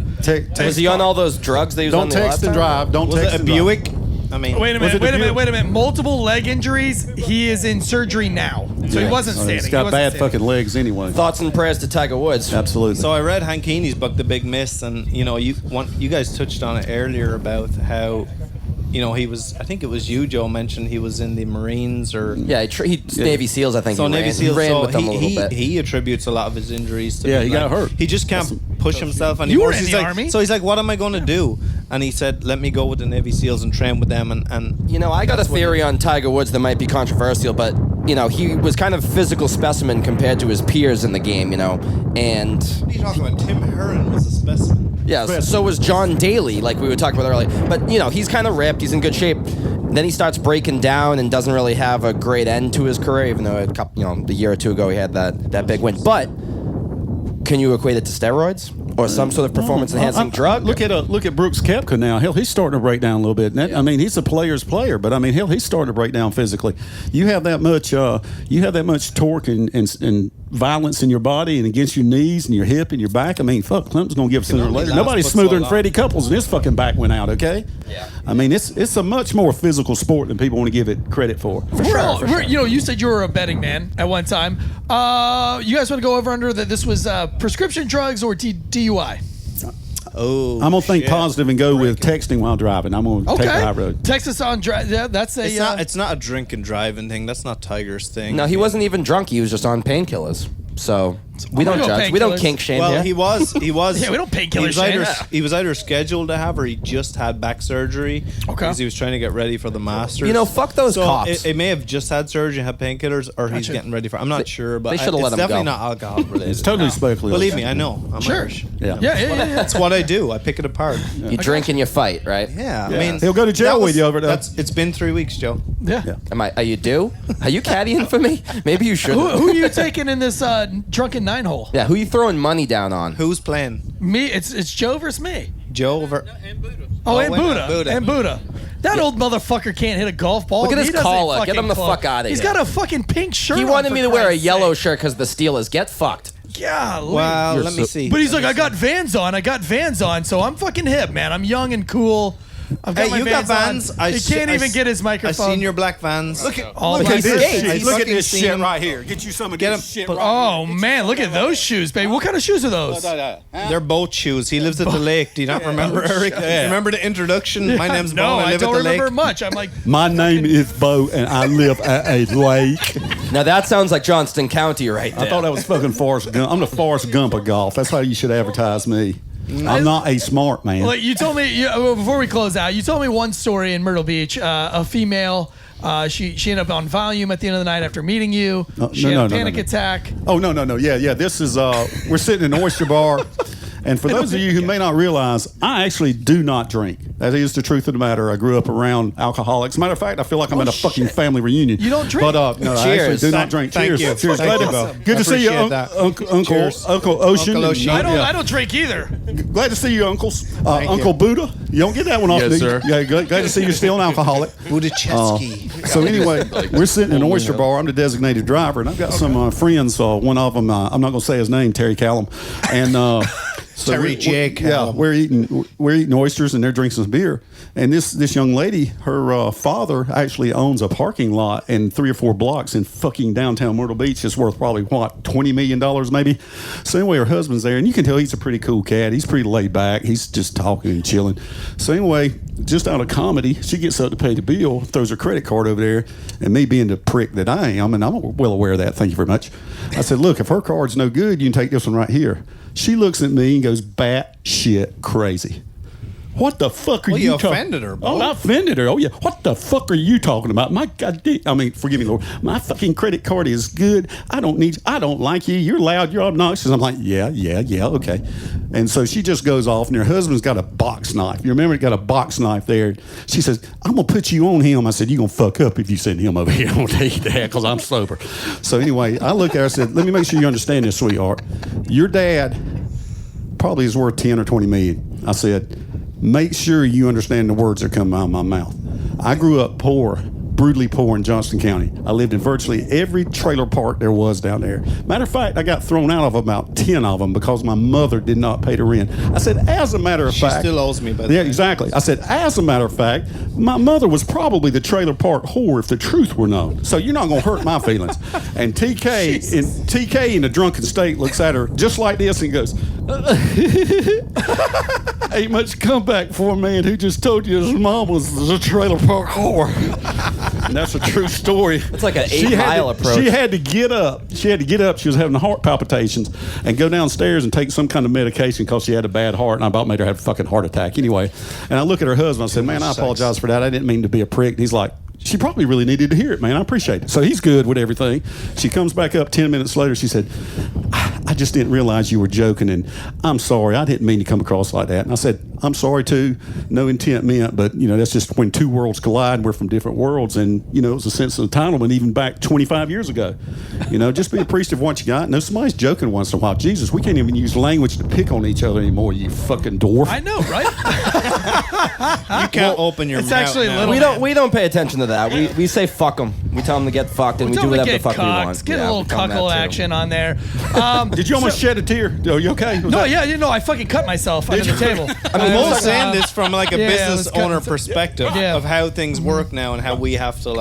Was he on all those drugs that he was on Don't the text last and time? drive. Don't Was text it a and drive. Buick? I mean, Wait a Was minute, it wait a the minute, Buick? wait a minute. Multiple leg injuries. He is in surgery now. So he wasn't standing. He's He got wasn't bad standing. fucking legs anyway. Thoughts and prayers to Tiger Woods. Absolutely. So I read Hank Heaney's book, The Big Miss, and you guys touched on it earlier about how, he was. I think it was you, Joe, mentioned he was in the Marines or. Yeah, he Navy SEALs, I think. So he Navy ran. SEALs, He ran so with them a little bit. he attributes a lot of his injuries to. Yeah, being he got hurt. He just can't push himself You anymore. were in He's the like, Army. So he's like, what am I going to do? And he said, let me go with the Navy SEALs and train with them. And I got a that's what theory on Tiger Woods that might be controversial, but he was kind of a physical specimen compared to his peers in the game, and What are you talking about? Tim Herron was a specimen. yeah, so was John Daly, like we were talking about earlier. But he's kind of ripped, he's in good shape. Then he starts breaking down and doesn't really have a great end to his career, even though a year or two ago he had that big win. But can you equate it to steroids or some sort of performance-enhancing drug? Look at Brooks Koepka now. Hell, he's starting to break down a little bit. I mean, he's a player's player, but I mean, hell, he's starting to break down physically. You have that much torque and violence in your body and against your knees and your hip and your back. I mean, fuck, something's gonna give sooner or only later. last Nobody's but smoother so than long. Freddie Couples, and his fucking back went out. Okay. Yeah. I mean, it's a much more physical sport than people want to give it credit for. You said you were a betting man at one time. You guys want to go over under that this was prescription drugs or DUI? Oh, I'm gonna think shit. positive and go with texting while driving. I'm gonna take the high Okay. road. Texas on drive. Yeah, that's a. It's not a drink and driving thing. That's not Tiger's thing. No, he wasn't even drunk. He was just on painkillers. So we don't gonna go judge. We don't painkillers. kink shame Well, here. he was. Yeah, we don't painkiller shame. He was either scheduled to have or he just had back surgery. Okay. Because he was trying to get ready for the Masters. Fuck those so cops. It may have just had surgery and had painkillers, or he's Gotcha. getting ready for. I'm not sure, but they should've let it's him definitely go. not alcohol related. It's totally speculative. Believe me, I know. I'm Sure. Irish. Yeah. Yeah. That's what I do. I pick it apart. You drink and you fight, right? Yeah, Yeah. I mean, He'll go to jail that with you over that. It's been 3 weeks, Joe. Yeah. Are you due? Are you caddying for me? Maybe you should. Who are you taking in this drunken 9-hole? Yeah, who you throwing money down on? Who's playing? Me. It's Joe versus me. Joe over. Oh, and wait, Buddha. And Buddha. That old motherfucker can't hit a golf ball. Look at He his doesn't collar. Get fucking him the club. fuck outta He's here. got a fucking pink shirt. He on, wanted for me to wear a Christ's yellow sake. shirt because the Steelers. Get fucked. Golly. Well, let me see. But he's like, I got Vans on. So I'm fucking hip, man. I'm young and cool. I've got Hey, my you got Vans Vans? on. He can't even get his I microphone. seen your black Vans. Look at, All look the at this. skates. Look at this Fucking shit seen- right here. Get you some of Get this him- shit but- right Oh here. man, look at those shoes, baby. What kind of shoes are those? They're boat shoes. He lives at the lake. Do you not remember, Eric? Yeah. Remember the introduction? My name's Bo. No, I I live don't at the remember lake. much. I'm like, My name is Bo, and I live at a lake. Now that sounds like Johnston County right there. I thought that was fucking Forrest Gump. I'm the Forrest Gump of golf. That's how you should advertise me. I'm not a smart man. well, you told me before we close out. You told me one story in Myrtle Beach. A female. She ended up on volume at the end of the night after meeting you. She had a panic attack. Oh, no. Yeah. This is, we're sitting in an oyster bar. And for those of you who may not realize, I actually do not drink. That is the truth of the matter. I grew up around alcoholics. Matter of fact, I feel like I'm at a fucking family reunion. You don't drink? But no, I actually Cheers. do not drink. Thank Cheers. you. Cheers. Thank Glad you, to- Bo. Good to see you, Appreciate that. Uncle Cheers. Uncle Ocean. Uncle Ocean. I don't drink either. Glad to see you, uncles. Thank Uncle you. Buddha. You don't get that one off Yes, me. sir. Yeah, glad to see you're still an alcoholic. Budacheski. So anyway, we're sitting in an oyster bar. I'm the designated driver, and I've got some friends. One of them, I'm not going to say his name, Terry Callum, and so Terry J. Callum. we're eating oysters, and they're drinking some beer. And this young lady, her father actually owns a parking lot in 3 or 4 blocks in fucking downtown Myrtle Beach. It's worth probably $20 million maybe. So anyway, her husband's there, and you can tell he's a pretty cool cat. He's pretty laid back. He's just talking and chilling. So anyway, just out of comedy, she gets up to pay the bill, throws her credit card over there, and me being the prick that I am, and I'm well aware of that. Thank you very much. I said, look, if her card's no good, you can take this one right here. She looks at me and goes bat shit crazy. What the fuck are Well, you you talking? offended her, Bo. Oh, I offended her. Oh yeah. What the fuck are you talking about? My goddamn. I mean, forgive me, Lord. My fucking credit card is good. I don't like you. You're loud. You're obnoxious. I'm like, yeah, okay. And so she just goes off, and her husband's got a box knife. You remember, he got a box knife there. She says, I'm gonna put you on him. I said, you're gonna fuck up if you send him over here. I won't tell you that because I'm sober. So anyway, I looked at her. I said, let me make sure you understand this, sweetheart. Your dad probably is worth 10 or 20 million. I said, make sure you understand the words that come out of my mouth. I grew up poor, brutally poor in Johnston County. I lived in virtually every trailer park there was down there. Matter of fact, I got thrown out of about 10 of them because my mother did not pay the rent. I said, as a matter of She fact. still owes me, by the Yeah, way. exactly. I said, as a matter of fact, my mother was probably the trailer park whore if the truth were known. So you're not going to hurt my feelings. And TK in a drunken state looks at her just like this and goes, ain't much comeback for a man who just told you his mom was the trailer park whore. And that's a true story. It's like an She 8 had mile to- approach. She had to get up. She was having heart palpitations and go downstairs and take some kind of medication because she had a bad heart, and I about made her have a fucking heart attack. Anyway, and I look at her husband. I said, man, I apologize for that. I didn't mean to be a prick. And he's like, she probably really needed to hear it, man. I appreciate it. So he's good with everything. She comes back up 10 minutes later. She said, I just didn't realize you were joking, and I'm sorry. I didn't mean to come across like that. And I said, I'm sorry too. No intent meant, but that's just when two worlds collide. We're from different worlds, and it was a sense of entitlement even back 25 years ago. Just be appreciative of what you got. No, somebody's joking once in a while. Jesus, we can't even use language to pick on each other anymore. You fucking dwarf. I know, right? You can't open your it's mouth actually now. little- We don't pay attention to that. We say fuck them. We tell them to get fucked, and we do Tell 'em to whatever the get fuck we cucked. want. Get Yeah, a we little tell 'em that cuckle too. action on there. Did you almost shed a tear? Are you okay? Was No, that- yeah, I fucking cut myself under the table. Mo's saying this from like a yeah, it business was kind owner of- perspective yeah. of how things work now and how we have to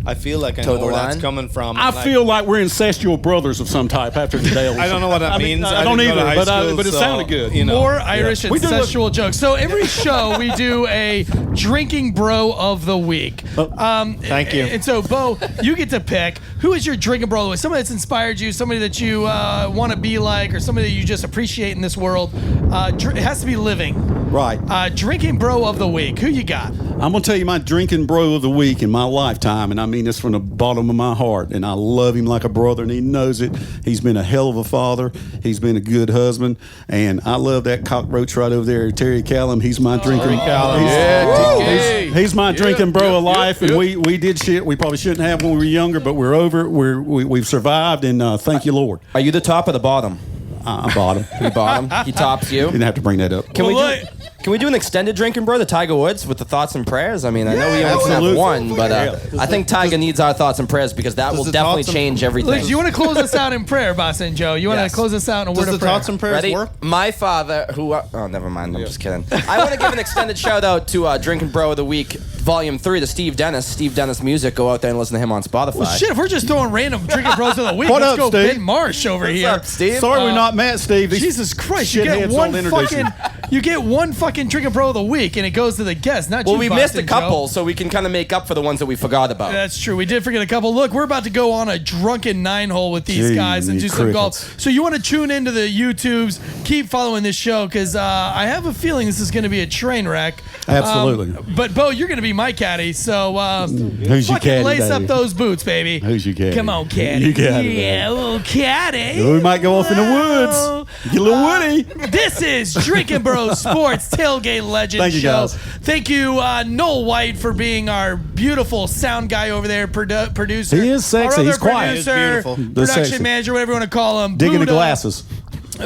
I feel like I Toe know the where that's line? coming from. I feel like we're incestual brothers of some type after today. I don't know what that means. I don't didn't go to either, high school, but it so, sounded good. More Irish We do look- incestual jokes. So every show we do a drinking bro of the week. Thank you. And so, Bo, you get to pick who is your drinking bro of the week. Somebody that's inspired you, somebody that you want to be like, or somebody that you just appreciate in this world. It has to be living. Right. Drinking bro of the week. Who you got? I'm going to tell you my drinking bro of the week in my lifetime, and I mean this from the bottom of my heart, and I love him like a brother, and he knows it. He's been a hell of a father. He's been a good husband, and I love that cockroach right over there, Terry Callum. He's my drinking Callum. He's my drinking bro of life, and we did shit we probably shouldn't have when we were younger, but we're over it. We've survived, and thank you, Lord. Are you the top or the bottom? I'm bottom. You bottom. He tops you. Didn't have to bring that up. Can we Can we do an extended drinking bro, the Tiger Woods, with the thoughts and prayers? I mean, I know we only have one, but I think Tiger needs our thoughts and prayers because that will definitely change everything. Liz, you want to close us out in prayer, Boss and Joe? You want to close us out in a word of prayer? Does the thoughts and prayers Ready? work? My father, who... oh, never mind. I'm just kidding. I want to give an extended shout-out to Drinking Bro of the Week, Volume 3, to Steve Dennis. Steve Dennis Music. Go out there and listen to him on Spotify. Well, shit, if we're just throwing random Drinking Bros of the Week, What let's up, go Steve? Ben Marsh over here. What's up, Steve? Sorry we not met, Steve. These Jesus Christ, you get shitheads one don't introduce fucking... You get one fucking Drinking Bro of the Week, and it goes to the guest, not you, Well, we missed a Boston couple, Joe. so we can kind of make up for the ones that we forgot about. That's true. We did forget a couple. Look, we're about to go on a drunken 9-hole with these guys and do some golf. So you want to tune into the YouTubes, keep following this show, because I have a feeling this is going to be a train wreck. Absolutely. But, Bo, you're going to be my caddy, so Who's your fucking caddy, lace up baby? those boots, baby. Who's your caddy? Come on, caddy. You got it, Yeah, little caddy. We might go off in the woods. Get a little woody. This is Drinking Bros Sports Tailgate Legends Thank you, show. guys. Thank you, Noel White, for being our beautiful sound guy over there, producer. He is sexy. Our other He's quiet. producer, He is beautiful. The production sexy. manager, whatever you want to call him. Digging the Buddha glasses.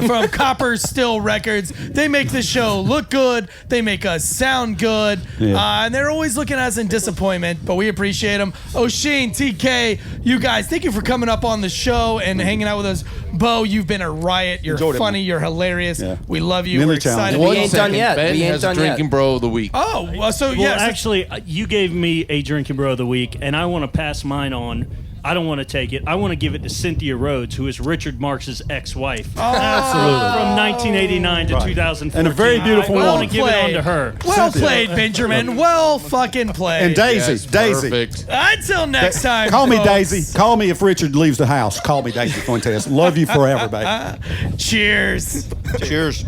from Copper Still Records. They make this show look good. They make us sound good. Yeah. And they're always looking at us in disappointment, but we appreciate them. O'Sheen, TK, you guys, thank you for coming up on the show and hanging out with us. Bo, you've been a riot. You're Enjoyed it, funny. man. You're hilarious. Yeah. We love you. Really We're excited. challenging. We ain't done yet. Ben We ain't has a done Drinking yet. Bro of the Week. Oh, well, so Well, yeah. actually, you gave me a Drinking Bro of the Week, and I want to pass mine on. I don't want to take it. I want to give it to Cynthia Rhodes, who is Richard Marx's ex-wife. Absolutely. From 1989 to 2014. And a very beautiful I woman. want to give it on to her. Well played, Benjamin. Well fucking played. And Daisy. Yes, Daisy. Perfect. Until next time. Call me folks. Daisy. Call me if Richard leaves the house. Call me Daisy Fuentes. Love you forever, baby. Cheers. Cheers. Is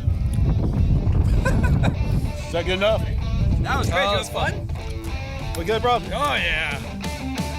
that good enough? That was great. It was fun. We good, bro? Oh, yeah.